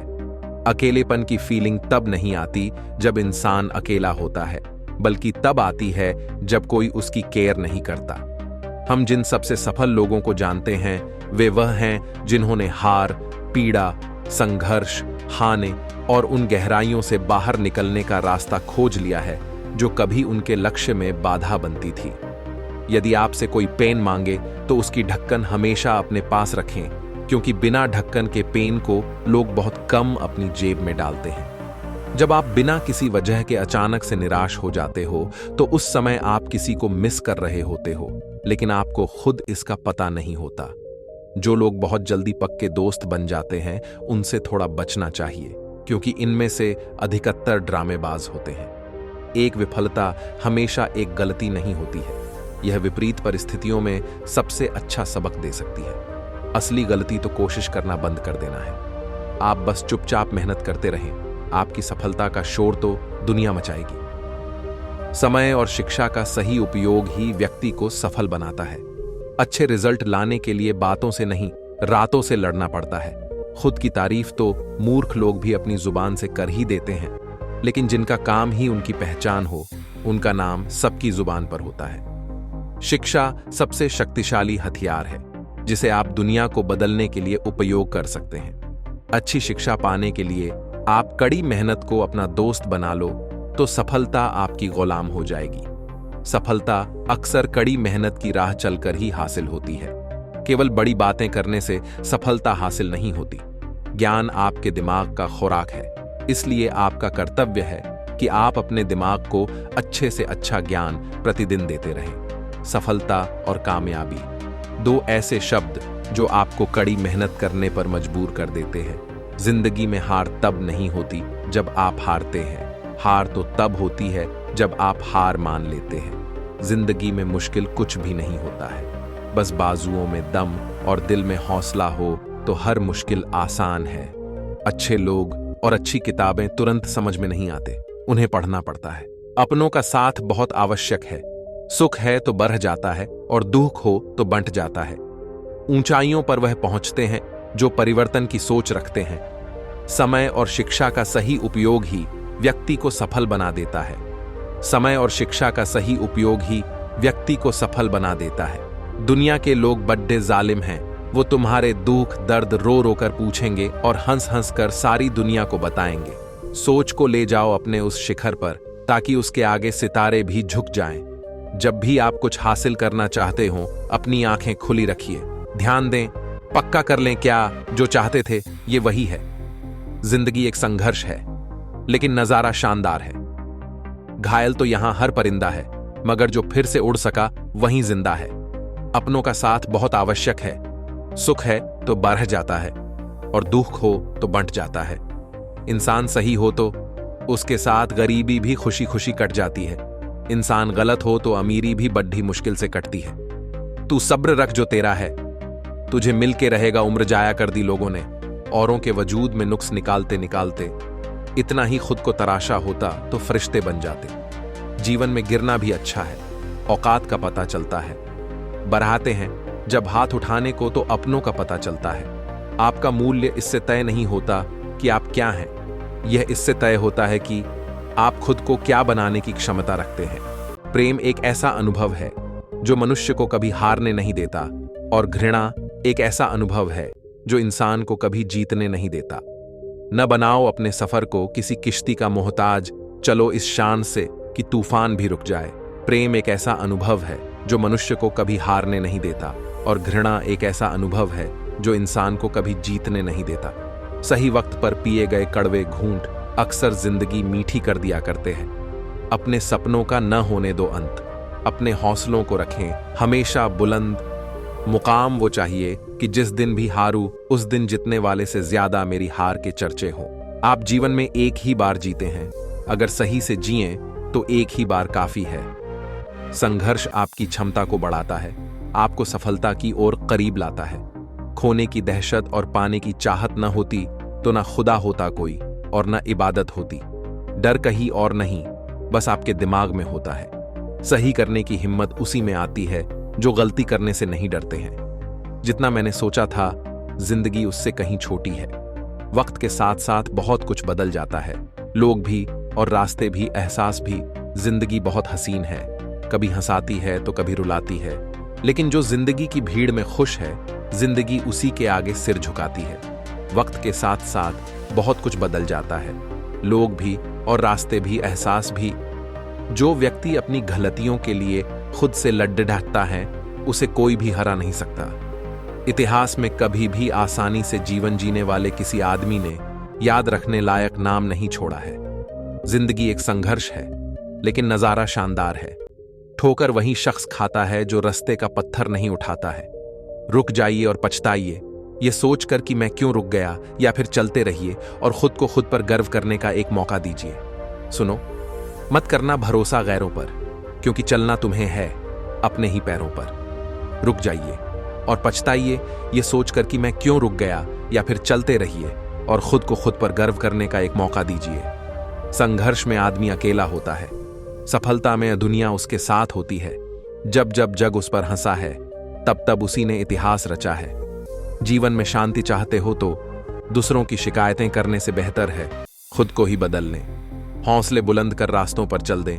अकेलेपन की फीलिंग तब नहीं आती जब इंसान अकेला होता है, बल्कि तब आती है जब कोई उसकी केयर नहीं करता। हम जिन सबसे सफल लोगों को जानते हैं वे वह हैं जिन्होंने हार, पीड़ा, संघर्ष, हाने और उन गहराइयों से बाहर निकलने का रास्ता खोज लिया है जो कभी उनके लक्ष्य में बाधा बनती थी। यदि आपसे कोई पेन मांगे तो उसकी ढक्कन हमेशा अपने पास रखें, क्योंकि बिना ढक्कन के पेन को लोग बहुत कम अपनी जेब में डालते हैं। जब आप बिना किसी वजह के अचानक से निराश हो जाते हो तो उस समय आप किसी को मिस कर रहे होते हो, लेकिन आपको खुद इसका पता नहीं होता। जो लोग बहुत जल्दी पक्के दोस्त बन जाते हैं उनसे थोड़ा बचना चाहिए, क्योंकि इनमें से अधिकतर ड्रामेबाज होते हैं। एक विफलता हमेशा एक गलती नहीं होती है। यह विपरीत परिस्थितियों में सबसे अच्छा सबक दे सकती है। असली गलती तो कोशिश करना बंद कर देना है। आप बस चुपचाप मेहनत करते रहें, आपकी सफलता का शोर तो दुनिया मचाएगी। समय और शिक्षा का सही उपयोग ही व्यक्ति को सफल बनाता है। अच्छे रिजल्ट लाने के लिए बातों से नहीं, रातों से लड़ना पड़ता है। खुद की तारीफ तो मूर्ख लोग भी अपनी जुबान से कर ही देते हैं, लेकिन जिनका काम ही उनकी पहचान हो, उनका नाम सबकी जुबान पर होता है। शिक्षा सबसे शक्तिशाली हथियार है, जिसे आप दुनिया को बदलने के लिए उपयोग कर सकते हैं। अच्छी शिक्षा पाने के लिए आप कड़ी मेहनत को अपना दोस्त बना लो तो सफलता आपकी गुलाम हो जाएगी। सफलता अक्सर कड़ी मेहनत की राह चलकर ही हासिल होती है। केवल बड़ी बातें करने से सफलता हासिल नहीं होती। ज्ञान आपके दिमाग का खुराक है, इसलिए आपका कर्तव्य है कि आप अपने दिमाग को अच्छे से अच्छा ज्ञान प्रतिदिन देते रहें। सफलता और कामयाबी, दो ऐसे शब्द जो आपको कड़ी मेहनत करने पर मजबूर कर देते हैं। जिंदगी में हार तब नहीं होती जब आप हारते हैं, हार तो तब होती है जब आप हार मान लेते हैं। जिंदगी में मुश्किल कुछ भी नहीं होता है, बस बाजुओं में दम और दिल में हौसला हो तो हर मुश्किल आसान है। अच्छे लोग और अच्छी किताबें तुरंत समझ में नहीं आते, उन्हें पढ़ना पड़ता है। अपनों का साथ बहुत आवश्यक है। सुख है तो बढ़ जाता है और दुख हो तो बंट जाता है। ऊंचाइयों पर वह पहुंचते हैं जो परिवर्तन की सोच रखते हैं। समय और शिक्षा का सही उपयोग ही व्यक्ति को सफल बना देता है। समय और शिक्षा का सही उपयोग ही व्यक्ति को सफल बना देता है। दुनिया के लोग बड्डे जालिम हैं, वो तुम्हारे दुख दर्द रो रो कर पूछेंगे और हंस हंस कर सारी दुनिया को बताएंगे। सोच को ले जाओ अपने उस शिखर पर, ताकि उसके आगे सितारे भी झुक जाएं। जब भी आप कुछ हासिल करना चाहते हो, अपनी आंखें खुली रखिए। ध्यान दें, पक्का कर लें क्या जो चाहते थे ये वही है। जिंदगी एक संघर्ष है, लेकिन नजारा शानदार है। घायल तो यहां हर परिंदा है, मगर जो फिर से उड़ सका वहीं जिंदा है। अपनों का साथ बहुत आवश्यक है। सुख है तो बढ़ जाता है और दुख हो तो बंट जाता है। इंसान सही हो तो उसके साथ गरीबी भी खुशी खुशी कट जाती है। इंसान गलत हो तो अमीरी भी बड़ी मुश्किल से कटती है। तू सब्र रख जो तेरा है, तुझे मिल के रहेगा उम्र जाया कर दी लोगों ने। औरों के वजूद में नुक्स निकालते निकालते इतना ही खुद को तराशा होता तो फरिश्ते बन जाते। जीवन में गिरना भी अच्छा है, औकात का पता चलता है। बढ़ाते हैं जब हाथ उठाने को तो अपनों का पता चलता है। आपका मूल्य इससे तय नहीं होता कि आप क्या हैं, यह इससे तय होता है कि आप खुद को क्या बनाने की क्षमता रखते हैं। प्रेम एक ऐसा अनुभव है जो मनुष्य को कभी हारने नहीं देता, और घृणा एक ऐसा अनुभव है जो इंसान को कभी जीतने नहीं देता। न बनाओ अपने सफर को किसी किश्ती का मोहताज, चलो इस शान से कि तूफान भी रुक जाए। प्रेम एक ऐसा अनुभव है जो मनुष्य को कभी हारने नहीं देता, और घृणा एक ऐसा अनुभव है जो इंसान को कभी जीतने नहीं देता। सही वक्त पर पिए गए कड़वे घूंट अक्सर जिंदगी मीठी कर दिया करते हैं। अपने सपनों का न होने दो अंत, अपने हौसलों को रखें हमेशा बुलंद। मुकाम वो चाहिए कि जिस दिन भी हारूं उस दिन जितने वाले से ज्यादा मेरी हार के चर्चे हों। आप जीवन में एक ही बार जीते हैं, अगर सही से जिएं तो एक ही बार काफी है। संघर्ष आपकी क्षमता को बढ़ाता है, आपको सफलता की ओर करीब लाता है। खोने की दहशत और पाने की चाहत न होती तो न खुदा होता कोई और न इबादत होती। डर कहीं और नहीं, बस आपके दिमाग में होता है। सही करने की हिम्मत उसी में आती है जो गलती करने से नहीं डरते हैं। जितना मैंने सोचा था, जिंदगी उससे कहीं छोटी है। वक्त के साथ साथ बहुत कुछ बदल जाता है, लोग भी और रास्ते भी, एहसास भी। जिंदगी बहुत हसीन है, कभी हंसाती है तो कभी रुलाती है, लेकिन जो जिंदगी की भीड़ में खुश है, जिंदगी उसी के आगे सिर झुकाती है। वक्त के साथ साथ बहुत कुछ बदल जाता है, लोग भी और रास्ते भी, एहसास भी। जो व्यक्ति अपनी गलतियों के लिए खुद से लड़ता है, उसे कोई भी हरा नहीं सकता। इतिहास में कभी भी आसानी से जीवन जीने वाले किसी आदमी ने याद रखने लायक नाम नहीं छोड़ा है। जिंदगी एक संघर्ष है, लेकिन नजारा शानदार है। ठोकर वही शख्स खाता है जो रास्ते का पत्थर नहीं उठाता है। रुक जाइए और पछताइए, ये सोचकर कि मैं क्यों रुक गया, या फिर चलते रहिए और खुद को खुद पर गर्व करने का एक मौका दीजिए। सुनो, मत करना भरोसा गैरों पर, क्योंकि चलना तुम्हें है अपने ही पैरों पर। रुक जाइए, और पछताइए ये सोचकर कि मैं क्यों रुक गया, या फिर चलते रहिए और खुद को खुद पर गर्व करने का एक मौका दीजिए। संघर्ष में आदमी अकेला होता है, सफलता में दुनिया उसके साथ होती है। जब जब जग उस पर हंसा है, तब तब उसी ने इतिहास रचा है। जीवन में शांति चाहते हो तो दूसरों की शिकायतें करने से बेहतर है खुद को ही बदल लें। हौसले बुलंद कर रास्तों पर चल दें,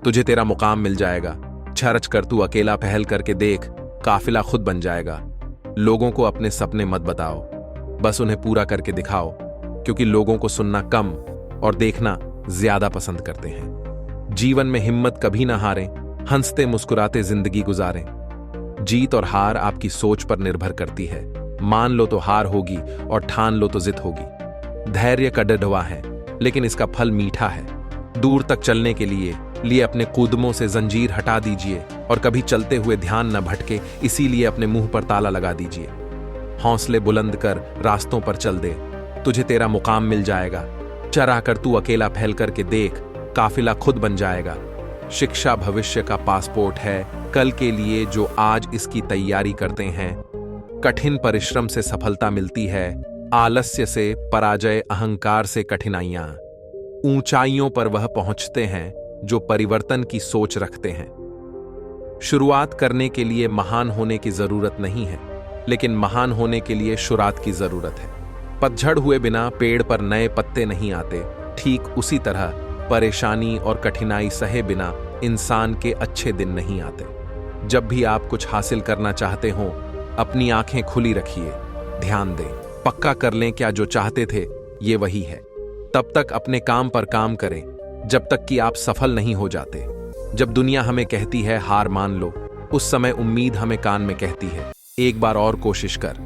तुझे तेरा मुकाम मिल जाएगा। छरच कर तू अकेला पहल करके देख, काफिला खुद बन जाएगा। लोगों को अपने सपने मत बताओ, बस उन्हें पूरा करके दिखाओ, क्योंकि लोगों को सुनना कम और देखना ज्यादा पसंद करते हैं। जीवन में हिम्मत कभी ना हारें, हंसते मुस्कुराते जिंदगी गुजारें। जीत और हार आपकी सोच पर निर्भर करती है। मान लो तो हार होगी और ठान लो तो जित होगी। धैर्य कड़वा है, लेकिन इसका फल मीठा है। दूर तक चलने के लिए अपने कूदमों से जंजीर हटा दीजिए और कभी चलते हुए ध्यान न भटके, इसीलिए अपने मुंह पर ताला लगा दीजिए। हौसले बुलंद कर रास्तों पर चल दे, तुझे तेरा मुकाम मिल जाएगा। चरा कर तू अकेला फैल करके देख, काफिला खुद बन जाएगा। शिक्षा भविष्य का पासपोर्ट है, कल के लिए जो आज इसकी तैयारी करते हैं। कठिन परिश्रम से सफलता मिलती है, आलस्य से पराजय, अहंकार से कठिनाइयां। ऊंचाइयों पर वह पहुंचते हैं जो परिवर्तन की सोच रखते हैं। शुरुआत करने के लिए महान होने की जरूरत नहीं है, लेकिन महान होने के लिए शुरुआत की जरूरत है। पतझड़ हुए बिना पेड़ पर नए पत्ते नहीं आते, ठीक उसी तरह परेशानी और कठिनाई सहे बिना इंसान के अच्छे दिन नहीं आते। जब भी आप कुछ हासिल करना चाहते हो, अपनी आंखें खुली रखिए, ध्यान दें, पक्का कर लें क्या जो चाहते थे ये वही है। तब तक अपने काम पर काम करें जब तक कि आप सफल नहीं हो जाते। जब दुनिया हमें कहती है हार मान लो, उस समय उम्मीद हमें कान में कहती है एक बार और कोशिश कर।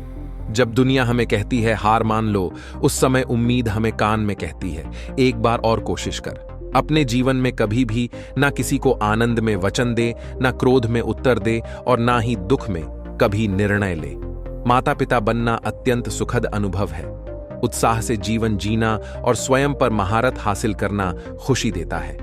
जब दुनिया हमें कहती है हार मान लो, उस समय उम्मीद हमें कान में कहती है एक बार और कोशिश कर। अपने जीवन में कभी भी ना किसी को आनंद में वचन दे, ना क्रोध में उत्तर दे और ना ही दुख में कभी निर्णय ले। माता पिता बनना अत्यंत सुखद अनुभव है। उत्साह से जीवन जीना और स्वयं पर महारत हासिल करना खुशी देता है।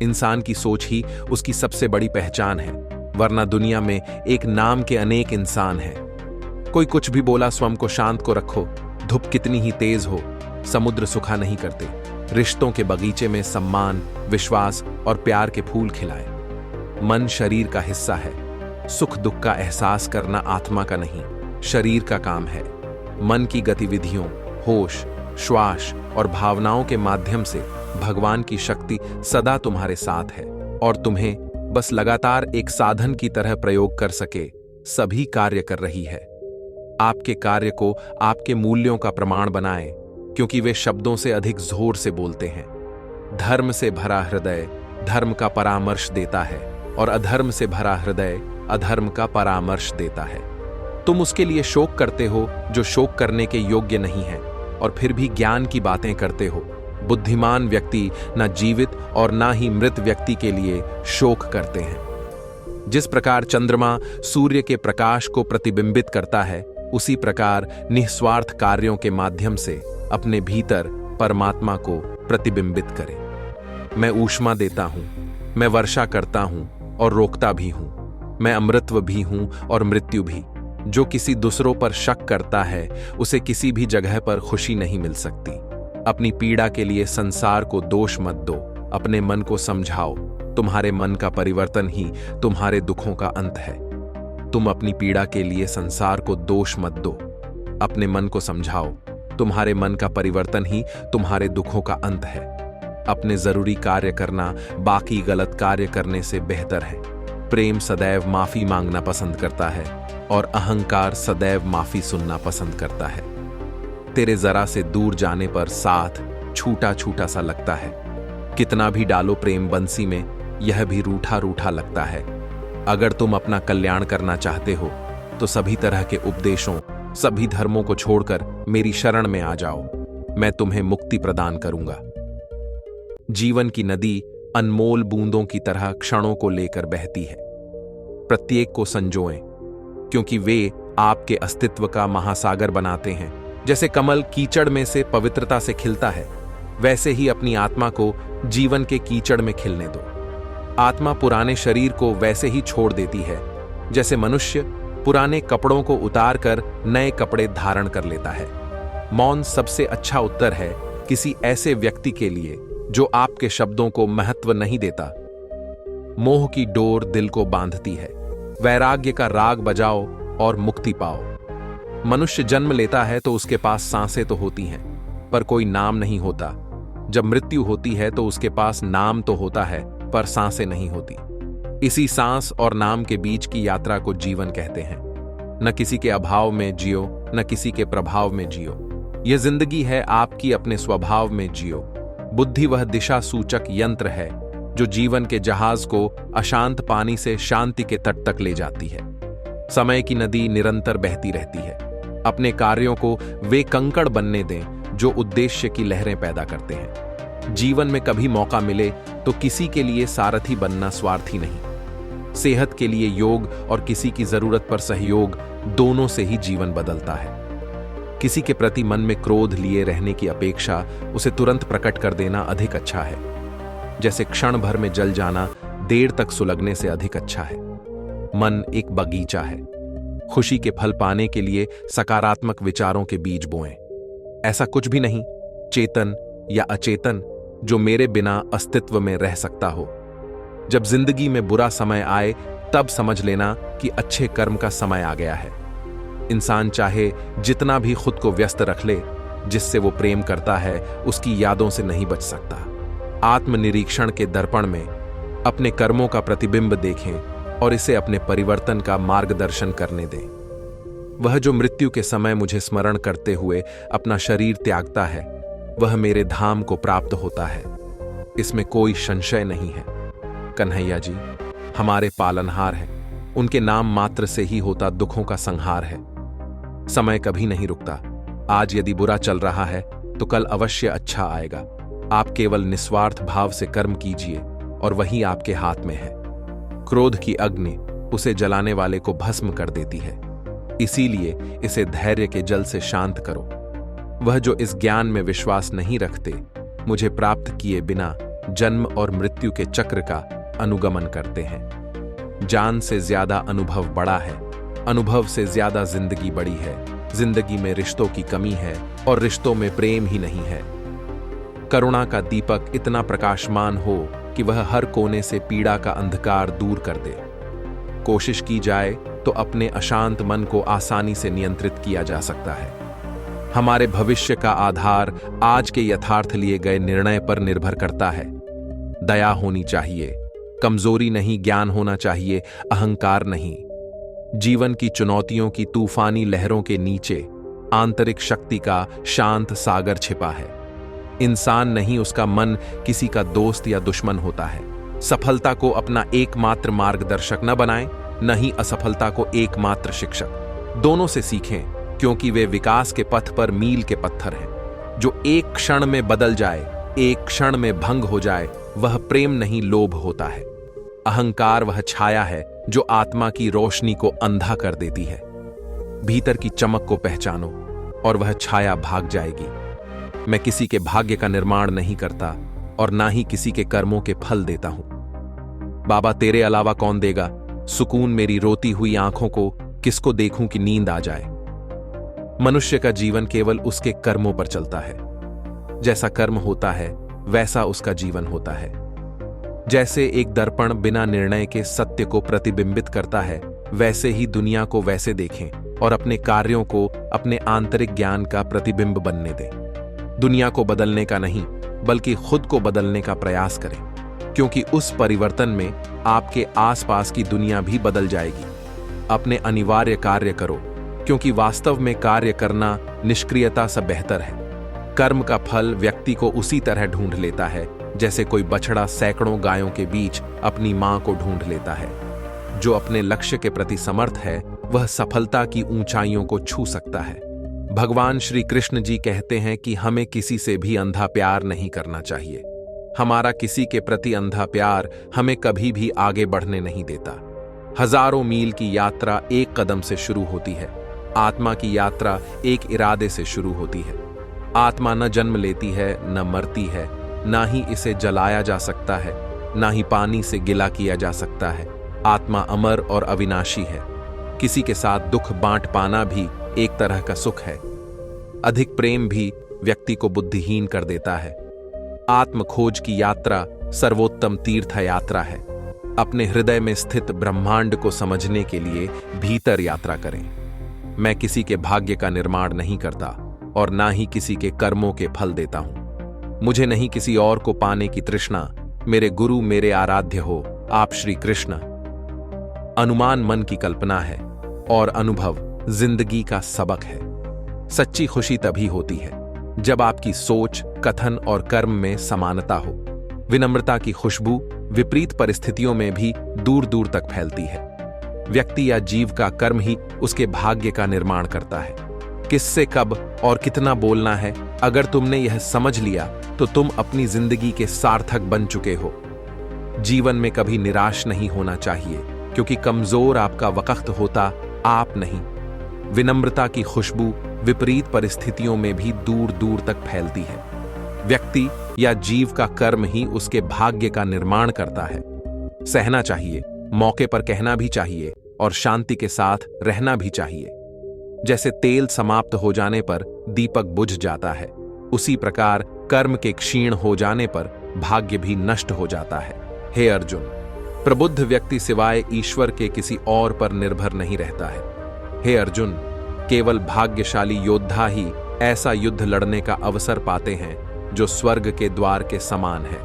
इंसान की सोच ही उसकी सबसे बड़ी पहचान है, वरना दुनिया में एक नाम के अनेक इंसान हैं। कोई कुछ भी बोला, स्वयं को शांत को रखो। धूप कितनी ही तेज हो, समुद्र सुखा नहीं करते। रिश्तों के बगीचे में सम्मान, विश्वास और प्यार के फूल खिलाए। मन शरीर का हिस्सा है, सुख दुख का एहसास करना आत्मा का नहीं, शरीर का काम है। मन की गतिविधियों, होश, श्वास और भावनाओं के माध्यम से भगवान की शक्ति सदा तुम्हारे साथ है और तुम्हें बस लगातार एक साधन की तरह प्रयोग कर सके सभी कार्य कर रही है। आपके कार्य को आपके मूल्यों का प्रमाण बनाएं, क्योंकि वे शब्दों से अधिक जोर से बोलते हैं। धर्म से भरा हृदय धर्म का परामर्श देता है और अधर्म से भरा हृदय अधर्म का परामर्श देता है। तुम उसके लिए शोक करते हो जो शोक करने के योग्य नहीं है, और फिर भी ज्ञान की बातें करते हो। बुद्धिमान व्यक्ति न जीवित और ना ही मृत व्यक्ति के लिए शोक करते हैं। जिस प्रकार चंद्रमा सूर्य के प्रकाश को प्रतिबिंबित करता है, उसी प्रकार निस्वार्थ कार्यों के माध्यम से अपने भीतर परमात्मा को प्रतिबिंबित करें। मैं ऊष्मा देता हूं, मैं वर्षा करता हूं और रोकता भी हूं, मैं अमृतत्व भी हूं और मृत्यु भी। जो किसी दूसरों पर शक करता है, उसे किसी भी जगह पर खुशी नहीं मिल सकती। अपनी पीड़ा के लिए संसार को दोष मत दो, अपने मन को समझाओ। तुम्हारे मन का परिवर्तन ही तुम्हारे दुखों का अंत है। तुम अपनी पीड़ा के लिए संसार को दोष मत दो, अपने मन को समझाओ। तुम्हारे मन का परिवर्तन ही तुम्हारे दुखों का अंत है। अपने जरूरी कार्य करना बाकी गलत कार्य करने से बेहतर है। प्रेम सदैव माफी मांगना पसंद करता है और अहंकार सदैव माफी सुनना पसंद करता है। तेरे जरा से दूर जाने पर साथ छूटा छूटा सा लगता है। कितना भी डालो प्रेम बंसी में, यह भी रूठा रूठा लगता है। अगर तुम अपना कल्याण करना चाहते हो तो सभी तरह के उपदेशों, सभी धर्मों को छोड़कर मेरी शरण में आ जाओ। मैं तुम्हें मुक्ति प्रदान करूंगा। जीवन की नदी अनमोल बूंदों की तरह क्षणों को लेकर बहती है। प्रत्येक को संजोएं, क्योंकि वे आपके अस्तित्व का महासागर बनाते हैं। जैसे कमल कीचड़ में से पवित्रता से खिलता है, वैसे ही अपनी आत्मा को जीवन के कीचड़ में खिलने दो। आत्मा पुराने शरीर को वैसे ही छोड़ देती है जैसे मनुष्य पुराने कपड़ों को उतारकर नए कपड़े धारण कर लेता है। मौन सबसे अच्छा उत्तर है किसी ऐसे व्यक्ति के लिए जो आपके शब्दों को महत्व नहीं देता। मोह की डोर दिल को बांधती है। वैराग्य का राग बजाओ और मुक्ति पाओ। मनुष्य जन्म लेता है तो उसके पास सांसें तो होती हैं, पर कोई नाम नहीं होता। जब मृत्यु होती है तो उसके पास नाम तो होता है, पर सांसें नहीं होती। इसी सांस और नाम के बीच की यात्रा को जीवन कहते हैं। न किसी के अभाव में जियो, न किसी के प्रभाव में जियो। यह जिंदगी है आपकी, अपने स्वभाव में जियो। बुद्धि वह दिशा सूचक यंत्र है जो जीवन के जहाज को अशांत पानी से शांति के तट तक ले जाती है। समय की नदी निरंतर बहती रहती है। अपने कार्यों को वे कंकड़ बनने दें जो उद्देश्य की लहरें पैदा करते हैं। जीवन में कभी मौका मिले तो किसी के लिए सारथी बनना स्वार्थी नहीं। सेहत के लिए योग और किसी की जरूरत पर सहयोग, दोनों से ही जीवन बदलता है। किसी के प्रति मन में क्रोध लिए रहने की अपेक्षा उसे तुरंत प्रकट कर देना अधिक अच्छा है। जैसे क्षण भर में जल जाना देर तक सुलगने से अधिक अच्छा है। मन एक बगीचा है। खुशी के फल पाने के लिए सकारात्मक विचारों के बीज बोएं। ऐसा कुछ भी नहीं, चेतन या अचेतन, जो मेरे बिना अस्तित्व में रह सकता हो। जब जिंदगी में बुरा समय आए तब समझ लेना कि अच्छे कर्म का समय आ गया है। इंसान चाहे जितना भी खुद को व्यस्त रख ले, जिससे वो प्रेम करता है उसकी यादों से नहीं बच सकता। आत्मनिरीक्षण के दर्पण में अपने कर्मों का प्रतिबिंब देखें और इसे अपने परिवर्तन का मार्गदर्शन करने दें। वह जो मृत्यु के समय मुझे स्मरण करते हुए अपना शरीर त्यागता है, वह मेरे धाम को प्राप्त होता है। इसमें कोई संशय नहीं है। कन्हैया जी हमारे पालनहार हैं। उनके नाम मात्र से ही होता दुखों का संहार है। समय कभी नहीं रुकता। आज यदि बुरा चल रहा है तो कल अवश्य अच्छा आएगा। आप केवल निस्वार्थ भाव से कर्म कीजिए और वही आपके हाथ में है। क्रोध की अग्नि उसे जलाने वाले को भस्म कर देती है। इसीलिए इसे धैर्य के जल से शांत करो। वह जो इस ज्ञान में विश्वास नहीं रखते, मुझे प्राप्त किए बिना जन्म और मृत्यु के चक्र का अनुगमन करते हैं। जान से ज्यादा अनुभव बड़ा है, अनुभव से ज्यादा जिंदगी बड़ी है। जिंदगी में रिश्तों की कमी है और रिश्तों में प्रेम ही नहीं है। करुणा का दीपक इतना प्रकाशमान हो कि वह हर कोने से पीड़ा का अंधकार दूर कर दे। कोशिश की जाए तो अपने अशांत मन को आसानी से नियंत्रित किया जा सकता है। हमारे भविष्य का आधार आज के यथार्थ लिए गए निर्णय पर निर्भर करता है। दया होनी चाहिए, कमजोरी नहीं, ज्ञान होना चाहिए, अहंकार नहीं। जीवन की चुनौतियों की तूफानी लहरों के नीचे आंतरिक शक्ति का शांत सागर छिपा है। इंसान नहीं, उसका मन किसी का दोस्त या दुश्मन होता है। सफलता को अपना एकमात्र मार्गदर्शक न बनाएं, न ही असफलता को एकमात्र शिक्षक। दोनों से सीखें, क्योंकि वे विकास के पथ पर मील के पत्थर हैं। जो एक क्षण में बदल जाए, एक क्षण में भंग हो जाए, वह प्रेम नहीं, लोभ होता है। अहंकार वह छाया है जो आत्मा की रोशनी को अंधा कर देती है। भीतर की चमक को पहचानो और वह छाया भाग जाएगी। मैं किसी के भाग्य का निर्माण नहीं करता और ना ही किसी के कर्मों के फल देता हूं। बाबा तेरे अलावा कौन देगा सुकून मेरी रोती हुई आंखों को, किसको देखूं कि नींद आ जाए। मनुष्य का जीवन केवल उसके कर्मों पर चलता है। जैसा कर्म होता है वैसा उसका जीवन होता है। जैसे एक दर्पण बिना निर्णय के सत्य को प्रतिबिंबित करता है, वैसे ही दुनिया को वैसे देखें और अपने कार्यों को अपने आंतरिक ज्ञान का प्रतिबिंब बनने दें। दुनिया को बदलने का नहीं, बल्कि खुद को बदलने का प्रयास करें, क्योंकि उस परिवर्तन में आपके आसपास की दुनिया भी बदल जाएगी। अपने अनिवार्य कार्य करो, क्योंकि वास्तव में कार्य करना निष्क्रियता से बेहतर है। कर्म का फल व्यक्ति को उसी तरह ढूंढ लेता है जैसे कोई बछड़ा सैकड़ों गायों के बीच अपनी मां को ढूंढ लेता है। जो अपने लक्ष्य के प्रति समर्थ है, वह सफलता की ऊंचाइयों को छू सकता है। भगवान श्री कृष्ण जी कहते हैं कि हमें किसी से भी अंधा प्यार नहीं करना चाहिए। हमारा किसी के प्रति अंधा प्यार हमें कभी भी आगे बढ़ने नहीं देता। हजारों मील की यात्रा एक कदम से शुरू होती है। आत्मा की यात्रा एक इरादे से शुरू होती है। आत्मा न जन्म लेती है, न मरती है, ना ही इसे जलाया जा सकता है, ना ही पानी से गिला किया जा सकता है। आत्मा अमर और अविनाशी है। किसी के साथ दुख बांट पाना भी एक तरह का सुख है। अधिक प्रेम भी व्यक्ति को बुद्धिहीन कर देता है। आत्म खोज की यात्रा सर्वोत्तम तीर्थ यात्रा है। अपने हृदय में स्थित ब्रह्मांड को समझने के लिए भीतर यात्रा करें। मैं किसी के भाग्य का निर्माण नहीं करता और ना ही किसी के कर्मों के फल देता हूं। मुझे नहीं किसी और को पाने की तृष्णा। मेरे गुरु मेरे आराध्य हो, आप श्री कृष्ण। अनुमान मन की कल्पना है और अनुभव जिंदगी का सबक है। सच्ची खुशी तभी होती है जब आपकी सोच, कथन और कर्म में समानता हो। विनम्रता की खुशबू विपरीत परिस्थितियों में भी दूर दूर तक फैलती है। व्यक्ति या जीव का कर्म ही उसके भाग्य का निर्माण करता है। किससे कब और कितना बोलना है, अगर तुमने यह समझ लिया तो तुम अपनी जिंदगी के सार्थक बन चुके हो। जीवन में कभी निराश नहीं होना चाहिए, क्योंकि कमजोर आपका वक्त होता, आप नहीं। विनम्रता की खुशबू विपरीत परिस्थितियों में भी दूर दूर तक फैलती है। व्यक्ति या जीव का कर्म ही उसके भाग्य का निर्माण करता है। सहना चाहिए, मौके पर कहना भी चाहिए और शांति के साथ रहना भी चाहिए। जैसे तेल समाप्त हो जाने पर दीपक बुझ जाता है, उसी प्रकार कर्म के क्षीण हो जाने पर भाग्य भी नष्ट हो जाता है। हे अर्जुन, प्रबुद्ध व्यक्ति सिवाय ईश्वर के किसी और पर निर्भर नहीं रहता है। हे अर्जुन, केवल भाग्यशाली योद्धा ही ऐसा युद्ध लड़ने का अवसर पाते हैं जो स्वर्ग के द्वार के समान है।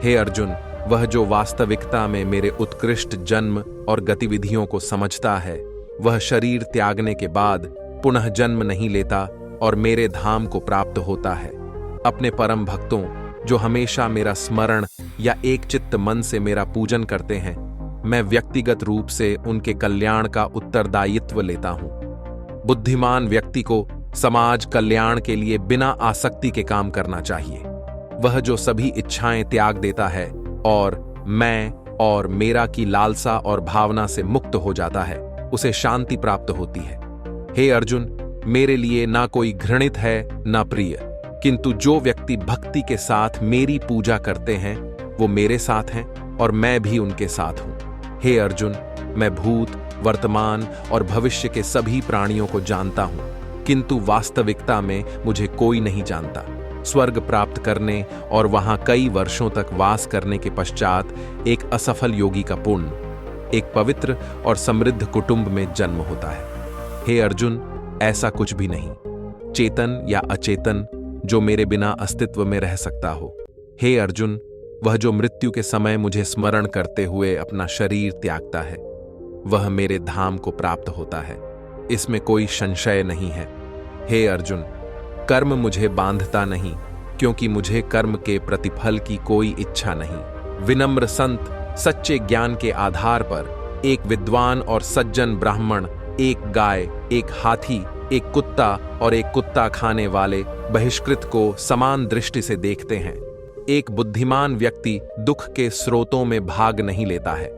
हे अर्जुन, वह जो वास्तविकता में मेरे उत्कृष्ट जन्म और गतिविधियों को समझता है, वह शरीर त्यागने के बाद पुनः जन्म नहीं लेता और मेरे धाम को प्राप्त होता है। अपने परम भक्तों जो हमेशा मेरा स्मरण या एक चित्त मन से मेरा पूजन करते हैं, मैं व्यक्तिगत रूप से उनके कल्याण का उत्तरदायित्व लेता हूं। बुद्धिमान व्यक्ति को समाज कल्याण के लिए बिना आसक्ति के काम करना चाहिए। वह जो सभी इच्छाएं त्याग देता है और मैं और मेरा की लालसा और भावना से मुक्त हो जाता है, उसे शांति प्राप्त होती है। हे अर्जुन, मेरे लिए ना कोई घृणित है ना प्रिय, किंतु जो व्यक्ति भक्ति के साथ मेरी पूजा करते हैं वो मेरे साथ हैं और मैं भी उनके साथ हूं। हे अर्जुन, मैं भूत, वर्तमान और भविष्य के सभी प्राणियों को जानता हूं, किंतु वास्तविकता में मुझे कोई नहीं जानता। स्वर्ग प्राप्त करने और वहां कई वर्षों तक वास करने के पश्चात एक असफल योगी का पुण्य एक पवित्र और समृद्ध कुटुंब में जन्म होता है। हे अर्जुन, ऐसा कुछ भी नहीं, चेतन या अचेतन, जो मेरे बिना अस्तित्व में रह सकता हो। हे अर्जुन, वह जो मृत्यु के समय मुझे स्मरण करते हुए अपना शरीर त्यागता है, वह मेरे धाम को प्राप्त होता है। इसमें कोई संशय नहीं है। हे अर्जुन, कर्म मुझे बांधता नहीं, क्योंकि मुझे कर्म के प्रतिफल की कोई इच्छा नहीं। विनम्र संत सच्चे ज्ञान के आधार पर एक विद्वान और सज्जन ब्राह्मण, एक गाय, एक हाथी, एक कुत्ता और एक कुत्ता खाने वाले बहिष्कृत को समान दृष्टि से देखते हैं। एक बुद्धिमान व्यक्ति दुख के स्रोतों में भाग नहीं लेता है,